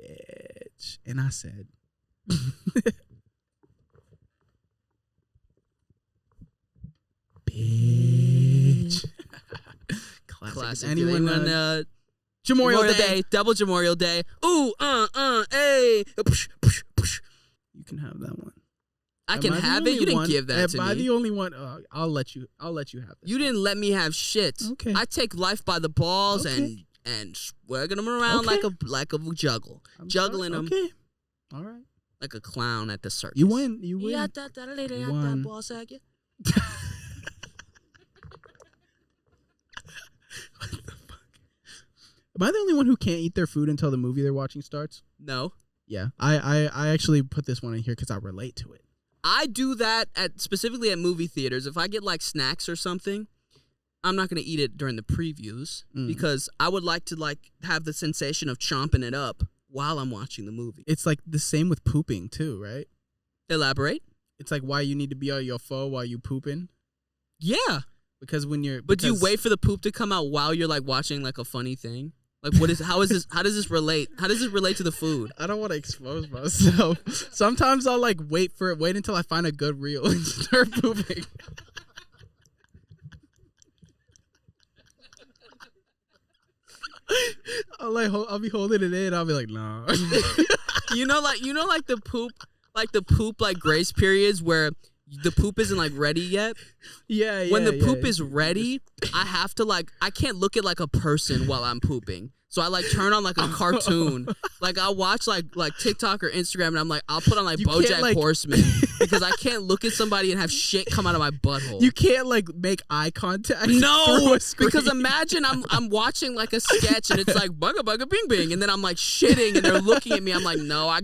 Bitch. And I said. Bitch. Classic. Anyone Memorial Day, double Memorial Day. Ooh, hey. You can have that one. I Am can the have it. only You didn't one? give that to Am I me. the only one? I'll let you have this. You didn't let me have shit. Okay. I take life by the balls Okay. and swagging them around Okay. like a juggle, I'm juggling sorry. them Okay. All right. like a clown at the circus. You win. You win. Yeah, that lady, You that won. ball sack. Yeah. What the fuck? Am I the only one who can't eat their food until the movie they're watching starts? No. Yeah. I actually put this one in here because I relate to it. I do that specifically at movie theaters. If I get like snacks or something, I'm not gonna eat it during the previews because I would like to have the sensation of chomping it up while I'm watching the movie. It's like the same with pooping too, right? Elaborate. It's like why you need to be on your phone while you pooping. Yeah, Because when you're but do you wait for the poop to come out while you're like watching like a funny thing? Like how does this relate? How does it relate to the food? I don't want to expose myself. Sometimes I'll like wait until I find a good reel and start pooping. I'll be holding it in. I'll be like, nah. you know like the poop like grace periods where the poop isn't like ready yet. Yeah. When the poop is ready, I have to I can't look at like a person while I'm pooping. So I like turn on like a cartoon. Like I'll watch like TikTok or Instagram and I'm like, I'll put on like You can't, BoJack like- Horseman because I can't look at somebody and have shit come out of my butthole. You can't like make eye contact. through No, a screen. because imagine I'm watching like a sketch and it's like bugga bugga bing bing and then I'm like shitting and they're looking at me. I'm like, no, I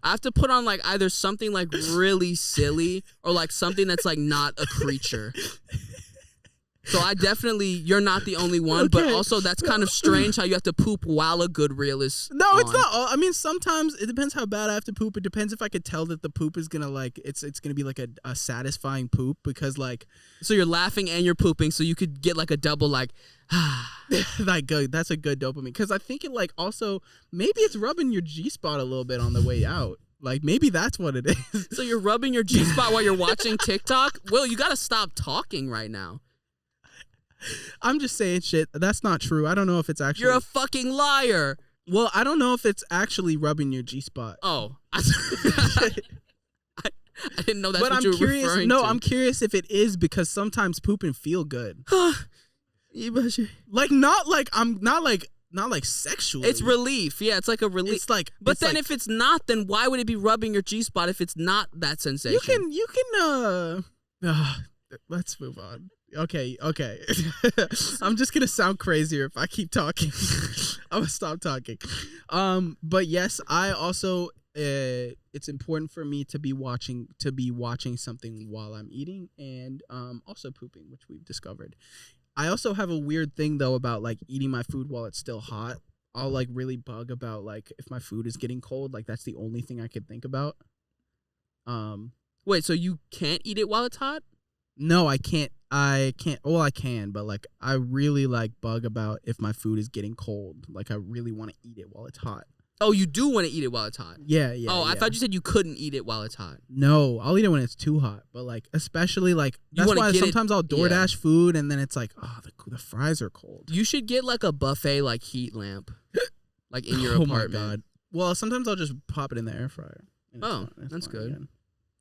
have to put on like either something like really silly or like something that's like not a creature. So you're not the only one, but Okay. also that's kind of strange how you have to poop while a good reel is No, it's on. not. I mean, sometimes it depends how bad I have to poop. It depends if I could tell that the poop is gonna it's gonna be like a satisfying poop because like So you're laughing and you're pooping, so you could get like a double like, like that's a good dopamine because I think it like also maybe it's rubbing your G spot a little bit on the way out. Like maybe that's what it is. So you're rubbing your G spot while you're watching TikTok. Will, you gotta stop talking right now. I'm just saying shit. That's not true. I don't know if it's actually. You're a fucking liar. Well, I don't know if it's actually rubbing your G spot. Oh, I didn't know that's But what I'm you were curious. referring No, to. I'm curious if it is because sometimes pooping feel good. Like not like sexually. It's relief. Yeah, it's like a relief. It's like. But it's then like, if it's not, then why would it be rubbing your G spot if it's not that sensation? you can let's move on. Okay. I'm just gonna sound crazier if I keep talking. I'm gonna stop talking. But yes, I also it's important for me to be watching something while I'm eating and also pooping, which we've discovered. I also have a weird thing though about like eating my food while it's still hot. I'll like really bug about like if my food is getting cold, like that's the only thing I could think about. Wait, so you can't eat it while it's hot? No, I can't. Well, I can, but like I really like bug about if my food is getting cold. Like I really want to eat it while it's hot. Oh, you do want to eat it while it's hot? Yeah. Oh, I thought you said you couldn't eat it while it's hot. No, I'll eat it when it's too hot. But like, especially like You that's wanna why get it- sometimes I'll DoorDash food and then it's like, oh, the fries are cold. You should get like a buffet like heat lamp, like in your Oh apartment. my god. Well, sometimes I'll just pop it in the air fryer. and it's Oh, fine. It's that's fine good. again.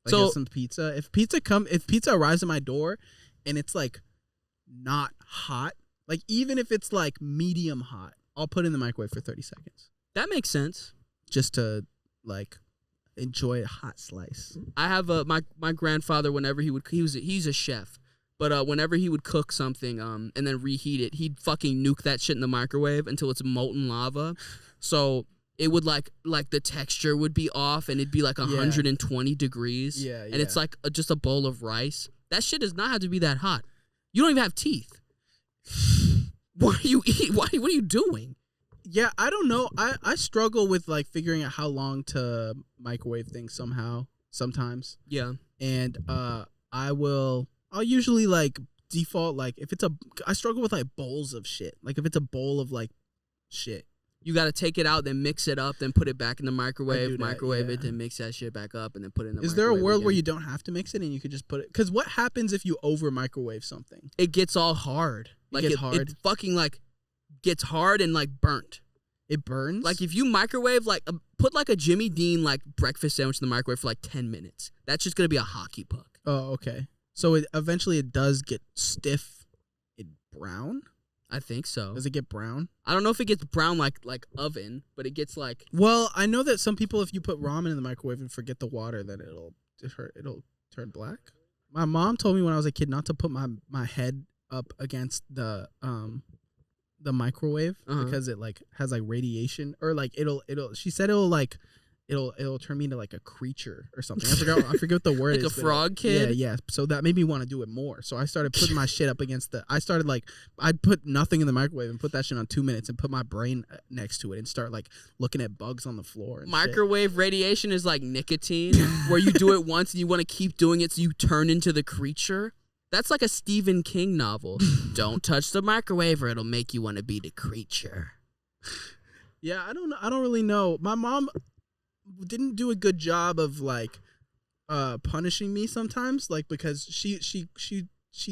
Like So- get some pizza. If pizza arrives at my door and it's like not hot, like even if it's like medium hot, I'll put it in the microwave for 30 seconds That makes sense. just to like enjoy a hot slice. I have my grandfather. Whenever he's a chef, but whenever he would cook something and then reheat it, he'd fucking nuke that shit in the microwave until it's molten lava. So it would like the texture would be off and it'd be like 120 degrees. Yeah, And it's like just a bowl of rice. That shit does not have to be that hot. You don't even have teeth. What are you eating? What are you doing? Yeah, I don't know. I struggle with like figuring out how long to microwave things sometimes. Yeah. And I'll usually like default like if it's I struggle with like bowls of shit. Like if it's a bowl of like shit. You got to take it out, then mix it up, then put it back in the do microwave, that, microwave it, yeah. then mix that shit back up, and then put it in the Is microwave. there a world where again. you don't have to mix it and you could just put it? Because what happens if you over microwave something? It gets all hard. Like gets it hard? It fucking like gets hard and like burnt. It burns. Like if you microwave like put like a Jimmy Dean like breakfast sandwich in the microwave for like 10 minutes. That's just gonna be a hockey puck. Oh, okay. So eventually it does get stiff. It brown. I think so. Does it get brown? I don't know if it gets brown like oven, but it gets like Well, I know that some people, if you put ramen in the microwave and forget the water, then it'll turn black. My mom told me when I was a kid not to put my head up against the microwave because it like has like radiation or like she said it'll turn me into like a creature or something. I forget what the word like is. a frog kid. Yeah. So that made me want to do it more. So I started putting my shit up against I'd put nothing in the microwave and put that shit on 2 minutes and put my brain next to it and start like looking at bugs on the floor. And Microwave radiation is like nicotine, where you do it once and you want to keep doing it so you turn into the creature. That's like a Stephen King novel. Don't touch the microwave or it'll make you want to be the creature. Yeah, I don't really know. My mom didn't do a good job of like punishing me sometimes, like because she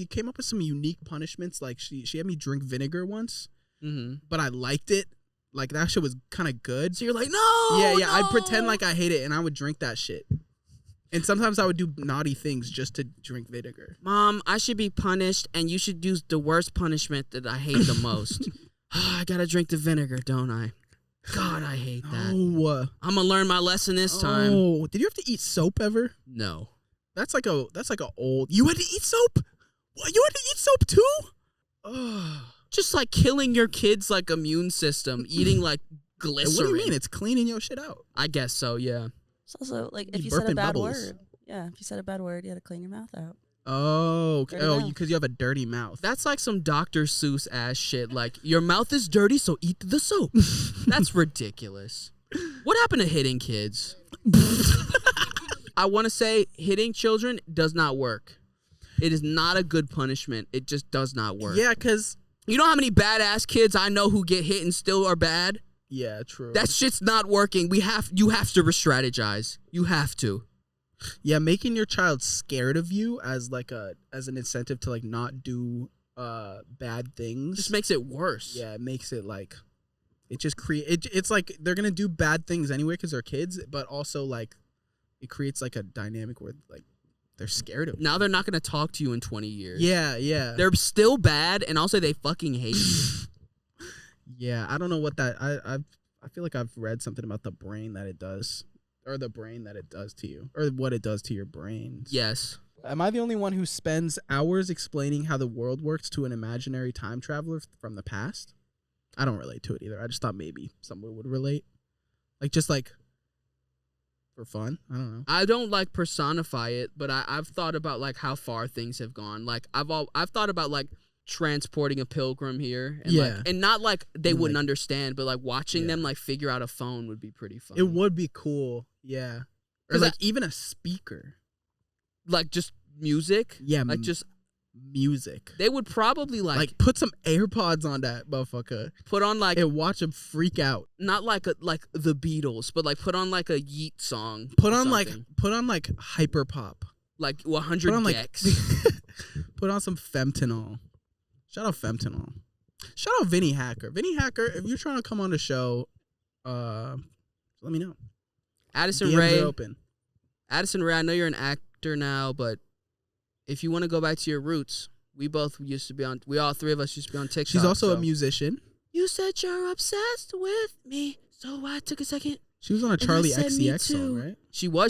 came up with some unique punishments. Like she had me drink vinegar once, but I liked it. Like that shit was kind of good. So you're like, no. Yeah. no. I'd pretend like I hate it and I would drink that shit. And sometimes I would do naughty things just to drink vinegar. Mom, I should be punished, and you should use the worst punishment that I hate the most. I gotta drink the vinegar, don't I? God, I hate that. Oh, I'm gonna learn my lesson this time. Oh, did you have to eat soap ever? No. That's like a old. You had to eat soap? What? You had to eat soap too? Oh. Just like killing your kid's like immune system, eating like glycerin. What do you mean? It's cleaning your shit out. I guess so, yeah. It's also like You if you said a burping bad bubbles. word. Yeah, if you said a bad word, you had to clean your mouth out. Oh, Dirty mouth. because you have a dirty mouth. That's like some Dr. Seuss ass shit. Like, your mouth is dirty, so eat the soap. That's ridiculous. What happened to hitting kids? I want to say hitting children does not work. It is not a good punishment. It just does not work. Yeah, because... You know how many badass kids I know who get hit and still are bad? Yeah, true. That shit's not working. You have to re-strategize. You have to. Yeah, making your child scared of you as an incentive to like not do bad things Just makes it worse. Yeah, it makes it like it just it's like they're gonna do bad things anyway because they're kids, but also like it creates like a dynamic where like they're scared of you. Now they're not gonna talk to you in 20 years. Yeah. They're still bad, and also they fucking hate you. Yeah, I don't know what that I feel like I've read something about the brain that it does. Or the brain that it does to you. Or what it does to your brains. Yes. Am I the only one who spends hours explaining how the world works to an imaginary time traveler from the past? I don't relate to it either. I just thought maybe someone would relate. Like, just like, for fun? I don't know. I don't like personify it, but I've thought about like how far things have gone. Like I've thought about like transporting a pilgrim here, and Yeah. and not like they And, wouldn't like, understand, but like watching yeah. them like figure out a phone would be pretty fun. It would be cool. Yeah. Or 'Cause like even a speaker. like just music. Yeah. Like just music. they would probably like Put some AirPods on that motherfucker put on like and watch them freak out. not like the Beatles, but like put on like a Yeet song. Put or on something. like hyper pop. like 100 Put on like decks. put on some fentanyl. Shout out fentanyl. Shout out Vinny Hacker. Vinny Hacker, if you're trying to come on the show, let me know. Addison DMs Rae. are open. Addison Rae, I know you're an actor now, but if you want to go back to your roots, we all three of us used to be on TikTok. She's also a so. musician. You said you're obsessed with me, so I took a second. She was on a And I Charlie said me XCX song, too. right?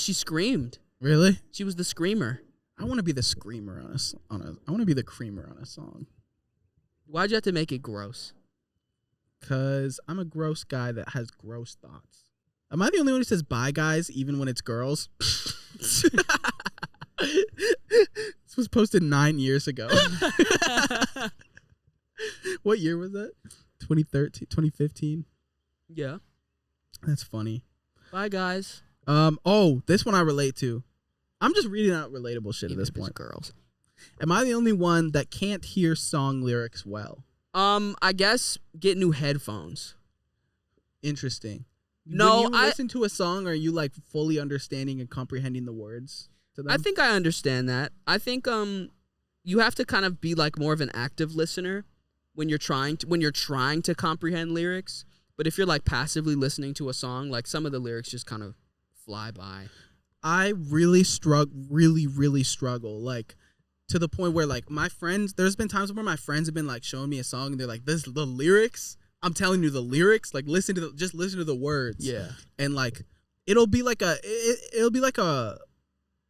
She screamed. Really? She was the screamer. I want to be the screamer I want to be the creamer on a song. Why'd you have to make it gross? Cause I'm a gross guy that has gross thoughts. Am I the only one who says bye guys even when it's girls? This was posted 9 years ago. What year was that? 2013, 2015? Yeah. That's funny. Bye, guys. Oh, this one I relate to. I'm just reading out relatable shit Even at this if it's point. girls. Am I the only one that can't hear song lyrics well? I guess get new headphones. Interesting. No, when you listen to a song, are you like fully understanding and comprehending the words to them? I think I understand that. I think you have to kind of be like more of an active listener when you're trying to comprehend lyrics. But if you're like passively listening to a song, like some of the lyrics just kind of fly by. I really struggle, like to the point where like my friends, there's been times where my friends have been like showing me a song and they're like, "This the lyrics." I'm telling you the lyrics, like listen to the words. Yeah. And like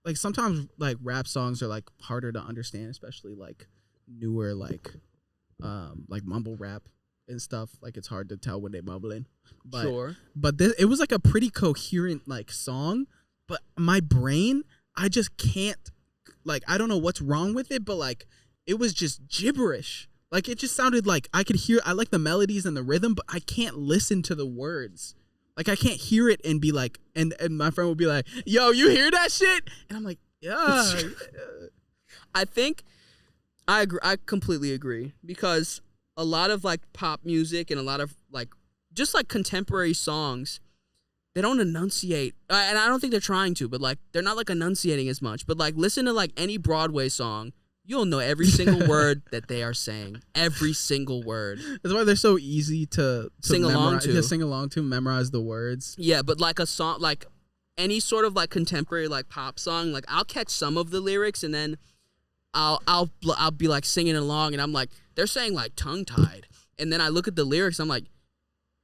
like sometimes like rap songs are like harder to understand, especially like newer like mumble rap and stuff. Like it's hard to tell when they mumbling. But, Sure. But it was like a pretty coherent like song, but my brain, I just can't, like, I don't know what's wrong with it, but like it was just gibberish. Like it just sounded like I like the melodies and the rhythm, but I can't listen to the words. Like I can't hear it and be like, and my friend would be like, "Yo, you hear that shit?" And I'm like, "Yeah." I think I agree. I completely agree because a lot of like pop music and a lot of like just like contemporary songs, they don't enunciate, and I don't think they're trying to, but like they're not like enunciating as much. But like listen to like any Broadway song, you'll know every single word that they are saying. Every single word. That's why they're so easy to Sing along to. Yeah, sing along to, memorize the words. Yeah, but like a song, like any sort of like contemporary like pop song, like I'll catch some of the lyrics and then I'll be like singing along and I'm like, they're saying like tongue tied, and then I look at the lyrics, I'm like,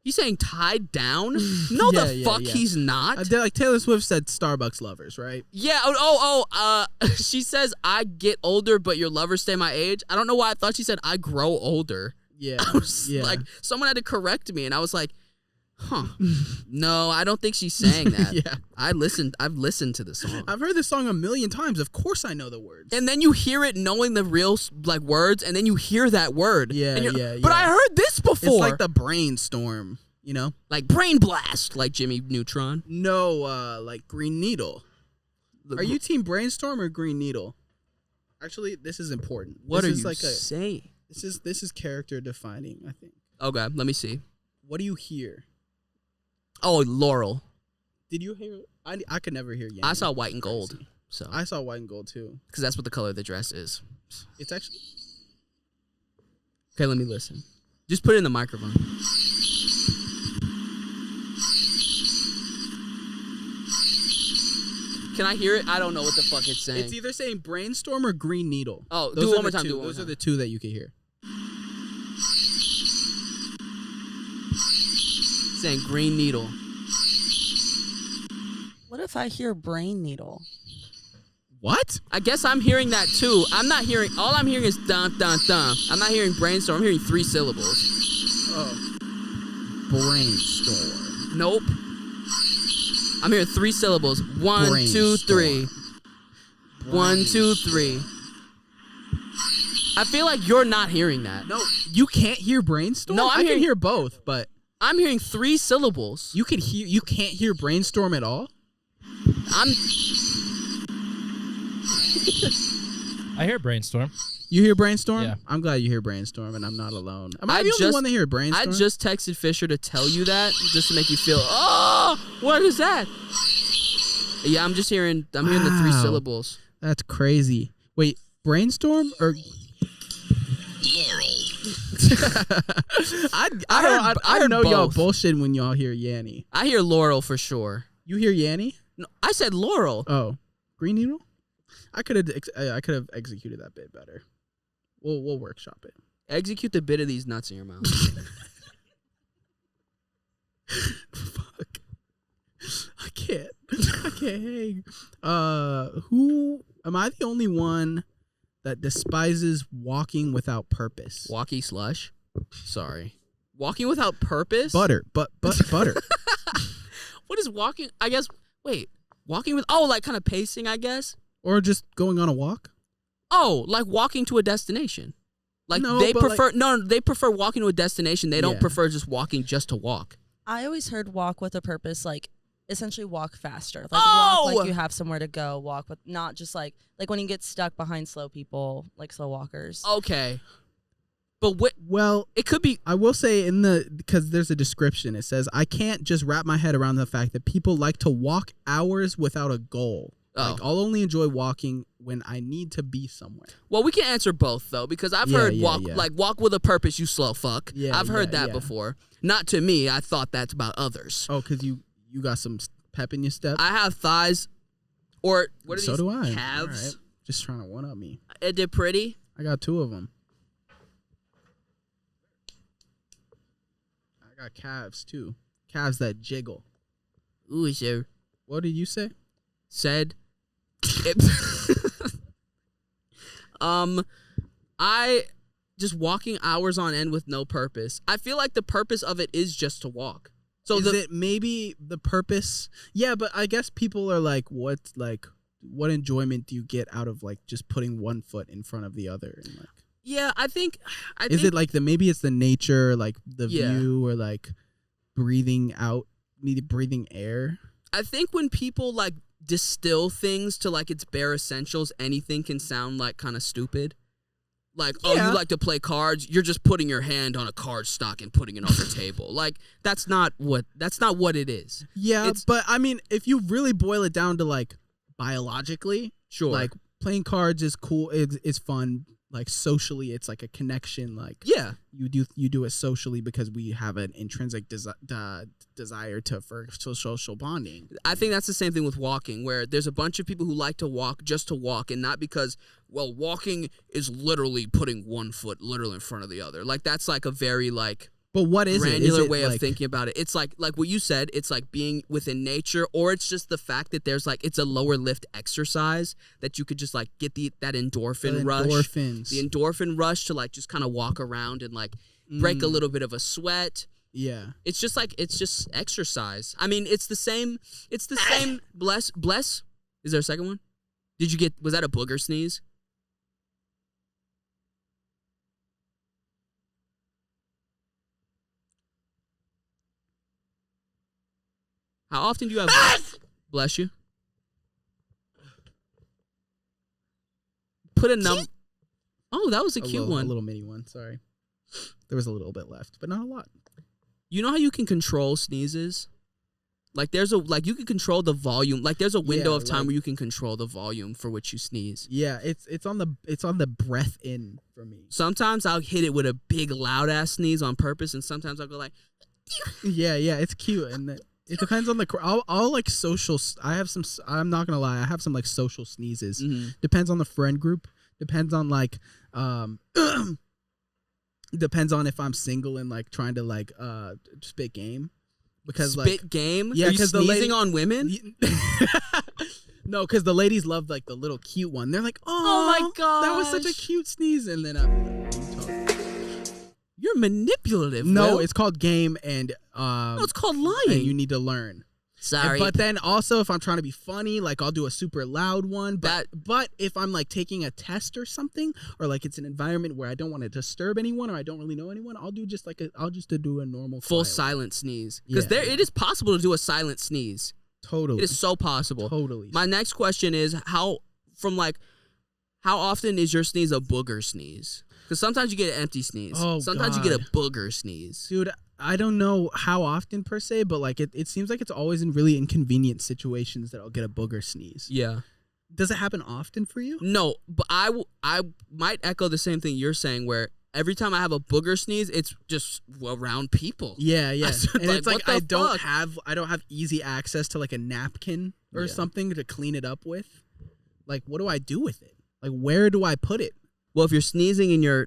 he's saying tied down? No, Yeah, he's not. Like Taylor Swift said, Starbucks lovers, right? Yeah. She says I get older, but your lovers stay my age. I don't know why I thought she said I grow older. Yeah. I was yeah. like, someone had to correct me, and I was like, Huh. No, I don't think she's saying that. Yeah. I've listened to the song. I've heard this song a million times. Of course I know the words. And then you hear it knowing the real like words, and then you hear that word. Yeah, and yeah. But I heard this before. It's like the brainstorm, you know? like brain blast, like Jimmy Neutron. No, like Green Needle. Are you team brainstorm or Green Needle? Actually, this is important. What this are is you like saying? This is character defining, I think. Okay, let me see. What do you hear? Oh, Laurel. Did you hear? I could never hear Yanni. I saw white and gold. So I saw white and gold too. because that's what the color of the dress is. It's actually Okay, let me listen. Just put it in the microphone. Can I hear it? I don't know what the fuck it's saying. it's either saying brainstorm or Green Needle. Oh, Those do it are one more the time. two- Do it one more Those are time. the two that you could hear. Saying green needle. What if I hear brain needle? What? I guess I'm hearing that too. I'm not hearing. All I'm hearing is dun dun dun. I'm not hearing brainstorm. I'm hearing 3 syllables. Oh. Brainstorm. Nope. I'm hearing 3 syllables. 1, 2, Brainstorm. 3. 1, 2, 3. I feel like you're not hearing that. No, you can't hear brainstorm. No, I'm I hearing- can hear both, but I'm hearing 3 syllables. you can't hear brainstorm at all. I'm. I hear brainstorm. You hear brainstorm? Yeah. I'm glad you hear brainstorm, and I'm not alone. Am I I the only just- one that hear I brainstorm? just texted Fisher to tell you that, just to make you feel. Oh, what is that? Yeah, I'm hearing the 3 Wow. syllables. That's crazy. Wait, brainstorm or I heard know y'all both. bullshit when y'all hear Yanni. I hear Laurel for sure. You hear Yanni? No, I said Laurel. Oh, Green Needle. I could have executed that bit better. We'll workshop it. Execute the bit of these nuts in your mouth. Fuck. I can't hang. Who am I the only one that despises walking without purpose? Walkie slush. Sorry. Walking without purpose? Butter. Butter. What is walking? I guess. Wait. Walking with. Oh, like kind of pacing, I guess. Or just going on a walk? Oh, like walking to a destination. Like No, they but prefer. No, they prefer walking to a destination. They don't Yeah. prefer just walking just to walk. I always heard walk with a purpose, like essentially walk faster. Like Oh! walk like you have somewhere to go. Walk with not just like when you get stuck behind slow people, like slow walkers. Okay. But what? Well, It could be. I will say because there's a description. It says, I can't just wrap my head around the fact that people like to walk hours without a goal. Oh. Like, I'll only enjoy walking when I need to be somewhere. Well, we can answer both though, because I've Yeah, heard yeah, yeah. walk with a purpose, you slow fuck. Yeah, I've heard yeah, that yeah. before. Not to me. I thought that's about others. Oh, because you got some pep in your step? I have thighs, or what are So these? do I. Calves. All right. Just trying to one-up me. It did pretty. I got 2 of them. I got calves, too. Calves that jiggle. Ooh, sure. What did you say? Said. It, I just walking hours on end with no purpose. I feel like the purpose of it is just to walk. So Is it maybe the purpose? Yeah, but I guess people are like, what enjoyment do you get out of like just putting one foot in front of the other? And like, yeah, I think. is it like maybe it's the nature, like the Yeah. view, or like breathing out, maybe breathing air? I think when people like distill things to like its bare essentials, anything can sound like kind of stupid. Like, oh, Yeah. you like to play cards? You're just putting your hand on a card stock and putting it on the table. Like, that's not what it is. Yeah, It's- but I mean, if you really boil it down to like biologically, Sure. like playing cards is cool. It's fun. Like socially, it's like a connection. Like Yeah. you do it socially because we have an intrinsic desire for social bonding. I think that's the same thing with walking, where there's a bunch of people who like to walk just to walk, and not because, well, walking is literally putting one foot literally in front of the other. Like, that's like a very like But what is granular it? Is it way of like, thinking about it. It's like what you said, it's like being within nature, or it's just the fact that there's like it's a lower lift exercise that you could just like get that endorphin rush. endorphins. The endorphin rush to like just kind of walk around and like break a little bit of a sweat, Yeah. It's just exercise. I mean, it's the same. It's the same. Bless. Is there a second one? Was that a booger sneeze? How often do you have? Bless you. Put a num. Oh, that was a cute one. A little mini one. Sorry. There was a little bit left, but not a lot. You know how you can control sneezes? Like you can control the volume. Like there's a window of time where you can control the volume for which you sneeze. Yeah, it's on the breath in for me. Sometimes I'll hit it with a big loud ass sneeze on purpose, and sometimes I'll go like. Yeah, it's cute, and it depends on the. I'll like social. I have some. I'm not gonna lie. I have some like social sneezes. Mm-hmm. Depends on the friend group. Depends on like depends on if I'm single and like trying to like spit game. Because spit game? Yeah, because the sneezing on women. No, because the ladies love like the little cute one. They're like, oh my god, that was such a cute sneeze, and then you're manipulative. No, Will. it's called game, and no, it's called lying. And you need to learn. Sorry, but then also if I'm trying to be funny, like I'll do a super loud one. But if I'm like taking a test or something, or like it's an environment where I don't want to disturb anyone or I don't really know anyone, I'll do just do a normal full silent sneeze. Because it is possible to do a silent sneeze. Totally, it is so possible. Totally. My next question is how often is your sneeze a booger sneeze? Because sometimes you get an empty sneeze. Oh, sometimes God. you get a booger sneeze. Dude, I don't know how often per se, but like it seems like it's always in really inconvenient situations that I'll get a booger sneeze. Yeah. Does it happen often for you? No, but I might echo the same thing you're saying, where every time I have a booger sneeze, it's just around people. Yeah. And it's like I don't have easy access to like a napkin or something to clean it up with. Like, what do I do with it? Like, where do I put it? Well, if you're sneezing in your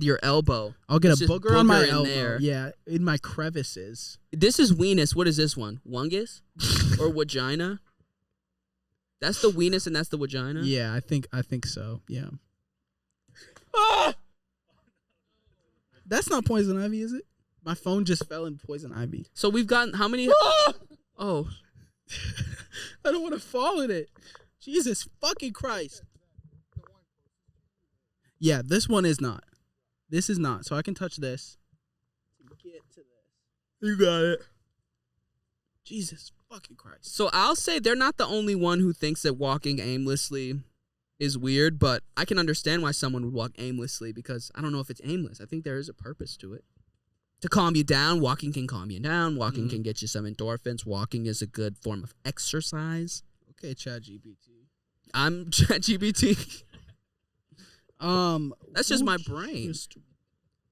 your elbow, I'll get a booger on my elbow. There. Yeah, in my crevices. This is weenus. What is this one? Wungus or vagina? That's the weenus and that's the vagina. Yeah, I think so. Yeah. That's not poison ivy, is it? My phone just fell in poison ivy. So we've gotten how many? Oh, I don't want to fall in it. Jesus fucking Christ. Yeah, this one is not. This is not. So I can touch this. Get to this. You got it. Jesus fucking Christ. So I'll say they're not the only one who thinks that walking aimlessly is weird, but I can understand why someone would walk aimlessly because I don't know if it's aimless. I think there is a purpose to it. To calm you down, walking can calm you down. Walking can get you some endorphins. Walking is a good form of exercise. Okay, ChatGPT. I'm ChatGPT. That's just my brain.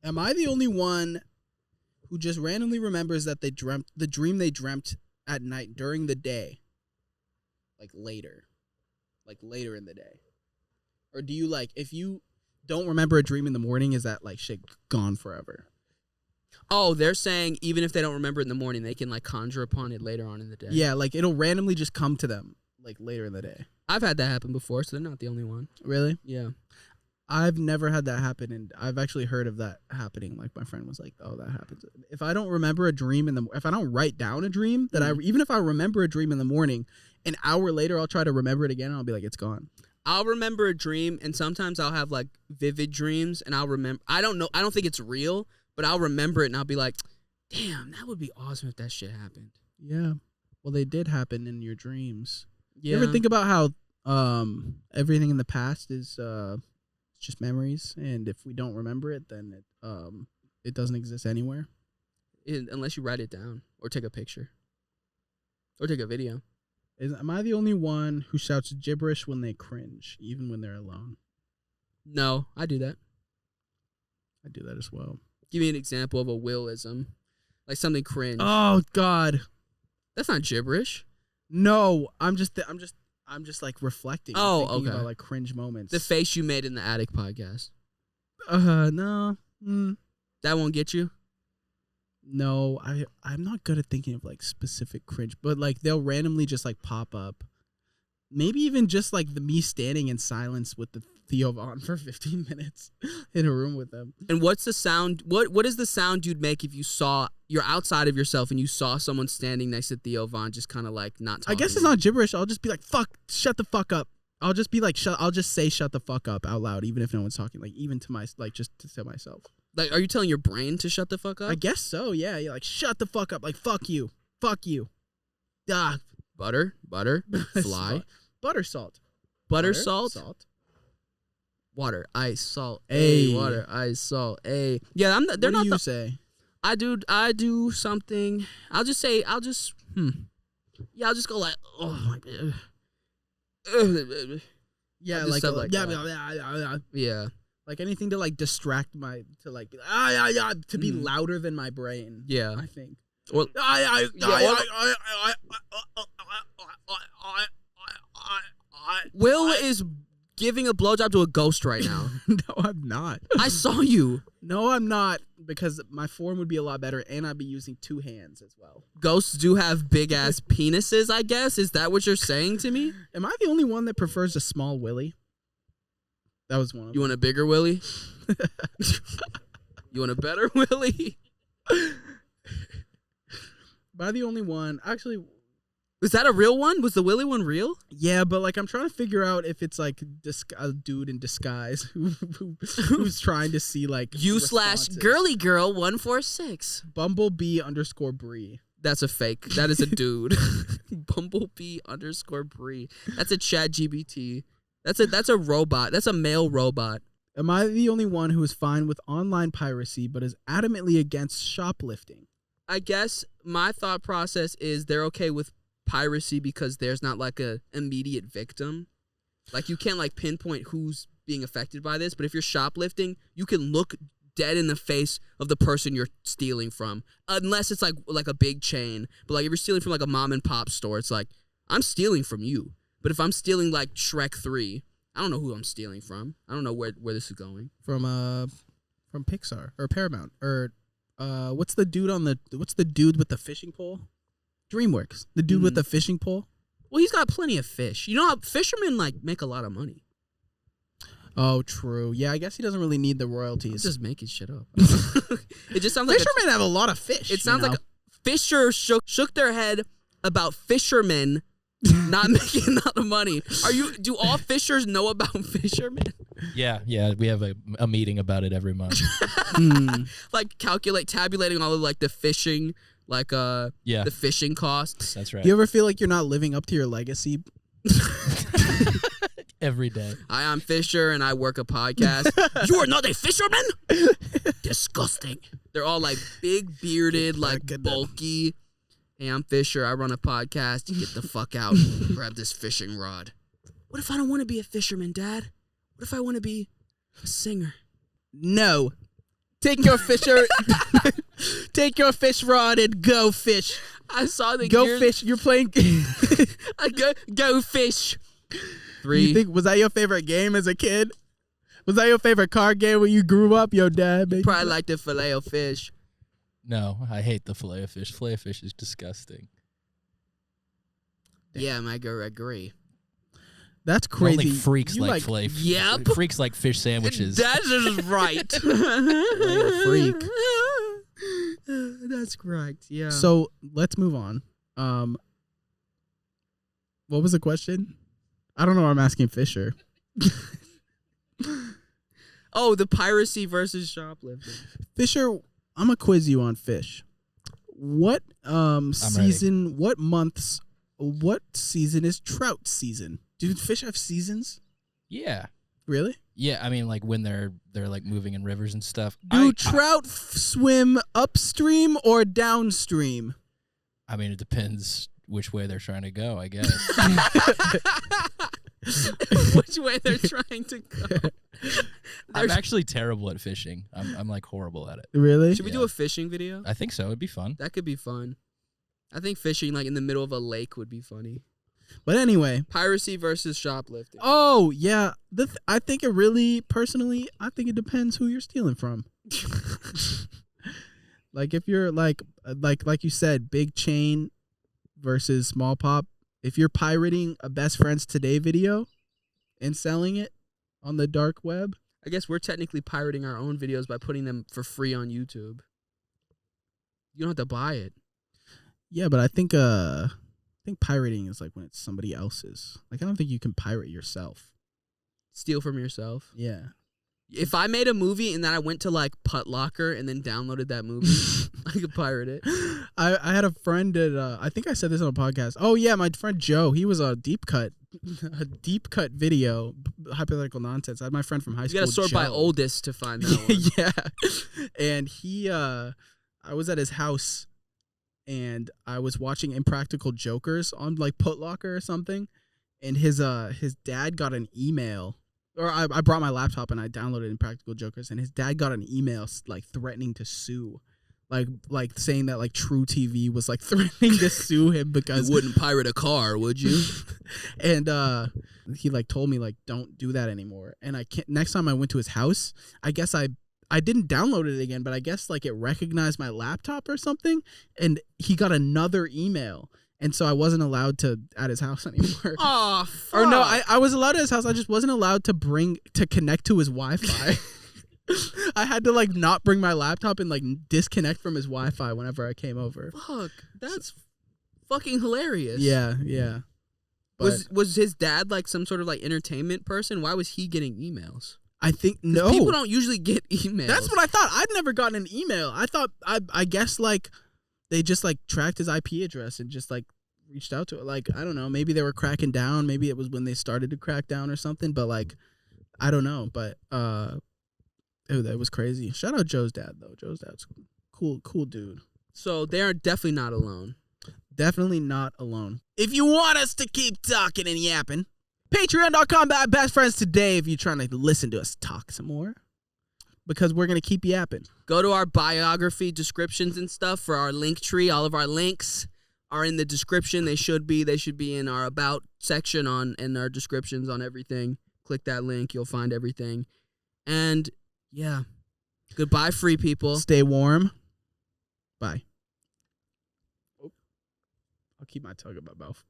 Am I the only one who just randomly remembers that they dreamt the dream they dreamt at night during the day? Like later in the day? Or do you like, if you don't remember a dream in the morning, is that like shit gone forever? Oh, they're saying even if they don't remember it in the morning, they can like conjure upon it later on in the day. Yeah, like it'll randomly just come to them like later in the day. I've had that happen before, so they're not the only one. Really? Yeah. I've never had that happen, and I've actually heard of that happening. Like my friend was like, "Oh, that happens." If I don't remember a dream if I don't write down a dream even if I remember a dream in the morning, an hour later I'll try to remember it again, and I'll be like, "It's gone." I'll remember a dream, and sometimes I'll have like vivid dreams, and I'll remember. I don't think it's real, but I'll remember it, and I'll be like, "Damn, that would be awesome if that shit happened." Yeah, well, they did happen in your dreams. Yeah. You ever think about how everything in the past is just memories, and if we don't remember it, then it doesn't exist anywhere unless you write it down or take a picture or take a video. Am I the only one who shouts gibberish when they cringe, even when they're alone? No, I do that. I do that as well. Give me an example of a willism, like something cringe. Oh God, that's not gibberish. No, I'm just like reflecting. Oh, thinking okay. About like cringe moments. The face you made in the attic podcast. No. That won't get you? No, I'm not good at thinking of like specific cringe, but like they'll randomly just like pop up. Maybe even just like me standing in silence with Theo Vaughn for 15 minutes in a room with them. And what's the sound? What is the sound you'd make if you're outside of yourself and you saw someone standing next to Theo Vaughn, just kind of like not talking? I guess it's not gibberish. I'll just be like, "Fuck, shut the fuck up." I'll just be like, I'll just say "shut the fuck up" out loud, even if no one's talking. Like even to just to myself. Like, are you telling your brain to shut the fuck up? I guess so. Yeah. You're like, "Shut the fuck up." Like, "Fuck you, fuck you." Ah, Butter, fly, butter salt, salt. Water, ice, salt. Ay. Water, ice, salt. They're what not. do you say? I do something. I'll just go like, oh my god. Yeah, just like, said like yeah, Yeah. like anything to like distract to be louder than my brain. Yeah. I think. Well, Will is giving a blowjob to a ghost right now. No, I'm not. I saw you. No, I'm not, because my form would be a lot better, and I'd be using 2 hands as well. Ghosts do have big ass penises, I guess. Is that what you're saying to me? Am I the only one that prefers a small willy? That was one of You want a bigger willy? You want a better willy? Am I the only one? Actually, Was that a real one? Was the willy one real? yeah, but like I'm trying to figure out if it's like a dude in disguise who's trying to see like responses. You/girly girl 146. Bumblebee_Bree. That's a fake. That is a dude. Bumblebee_Bree. That's a Chat GBT. That's a robot. That's a male robot. Am I the only one who is fine with online piracy but is adamantly against shoplifting? I guess my thought process is they're okay with piracy because there's not like a immediate victim. Like you can't like pinpoint who's being affected by this, but if you're shoplifting, you can look dead in the face of the person you're stealing from, unless it's like a big chain. But like if you're stealing from like a mom and pop store, it's like I'm stealing from you. But if I'm stealing like Shrek 3, I don't know who I'm stealing from. I don't know where this is going. From Pixar or Paramount or what's the dude with the fishing pole? DreamWorks. The dude with the fishing pole? Well, he's got plenty of fish. You know how fishermen like make a lot of money. Oh, true. Yeah, I guess he doesn't really need the royalties. I'm just making shit up. It just sounds like fishermen have a lot of fish. It sounds like Fisher shook their head about fishermen not making a lot of money. Do all fishers know about fishermen? Yeah, we have a meeting about it every month. Like tabulating all of like the fishing, like the fishing costs. That's right. You ever feel like you're not living up to your legacy? Every day. Hi, I'm Fisher and I work a podcast. You are not a fisherman? Disgusting. They're all like big bearded, like bulky. Hey, I'm Fisher. I run a podcast. Get the fuck out. Grab this fishing rod. What if I don't want to be a fisherman, Dad? What if I want to be a singer? No. Take your fisher. Take your fish rod and go fish. I saw the go fish. You're playing. Go fish. 3. You think was that your favorite game as a kid? Was that your favorite card game when you grew up? Your dad made probably like the filet of fish. No, I hate the filet of fish. Filet of fish is disgusting. Yeah, I agree. That's crazy. Only freaks like filet. Yep. Freaks like fish sandwiches. That's just right. Freak. That's correct. Yeah. So let's move on. What was the question? I don't know. I'm asking Fisher. Oh, the piracy versus shoplifting. Fisher, I'm gonna quiz you on fish. What season? Ready. What months? What season is trout season? Do fish have seasons? Yeah. Really? Yeah, I mean, like when they're like moving in rivers and stuff. Do trout swim upstream or downstream? I mean, it depends which way they're trying to go, I guess. Which way they're trying to go. I'm actually terrible at fishing. I'm like horrible at it. Really? Should we do a fishing video? I think so. It'd be fun. That could be fun. I think fishing like in the middle of a lake would be funny. But anyway, piracy versus shoplifting. Oh yeah, I think it really personally. I think it depends who you're stealing from. Like if you're like you said, big chain versus small pop. If you're pirating a Best Friends Today video and selling it on the dark web. I guess we're technically pirating our own videos by putting them for free on YouTube. You don't have to buy it. Yeah, but I think pirating is like when it's somebody else's. Like I don't think you can pirate yourself. Steal from yourself. Yeah. If I made a movie and then I went to like Put Locker and then downloaded that movie, I could pirate it. I had a friend that I think I said this on a podcast. Oh yeah, my friend Joe. He was a deep cut video, hypothetical nonsense. I had my friend from high school. You gotta sort by Joe. oldest to find that one. Yeah, and he, I was at his house, and I was watching Impractical Jokers on like Put Locker or something, and his dad got an email. Or I brought my laptop and I downloaded Impractical Jokers, and his dad got an email like threatening to sue, like saying that like True TV was like threatening to sue him because You wouldn't pirate a car, would you? And he like told me like don't do that anymore. And I can't. Next time I went to his house, I guess I didn't download it again, but I guess like it recognized my laptop or something, and he got another email. And so I wasn't allowed to at his house anymore. Oh, fuck. Or no, I was allowed at his house. I just wasn't allowed to connect to his Wi-Fi. I had to like not bring my laptop and like disconnect from his Wi-Fi whenever I came over. Fuck, that's fucking hilarious. Yeah. But Was his dad like some sort of like entertainment person? Why was he getting emails? I think no. People don't usually get emails. That's what I thought. I'd never gotten an email. I thought I guess like they just like tracked his IP address and just like reached out to it. Like I don't know. Maybe they were cracking down. Maybe it was when they started to crack down or something. But like I don't know. But that was crazy. Shout out Joe's dad though. Joe's dad's cool dude. So they are definitely not alone. Definitely not alone. If you want us to keep talking and yapping, patreon.com/bestfriends today if you're trying to listen to us talk some more. Because we're going to keep yapping. Go to our biography descriptions and stuff for our link tree. All of our links are in the description. They should be in our about section and our descriptions on everything. Click that link. You'll find everything. And yeah. Goodbye, free people. Stay warm. Bye. I'll keep my tongue in my mouth.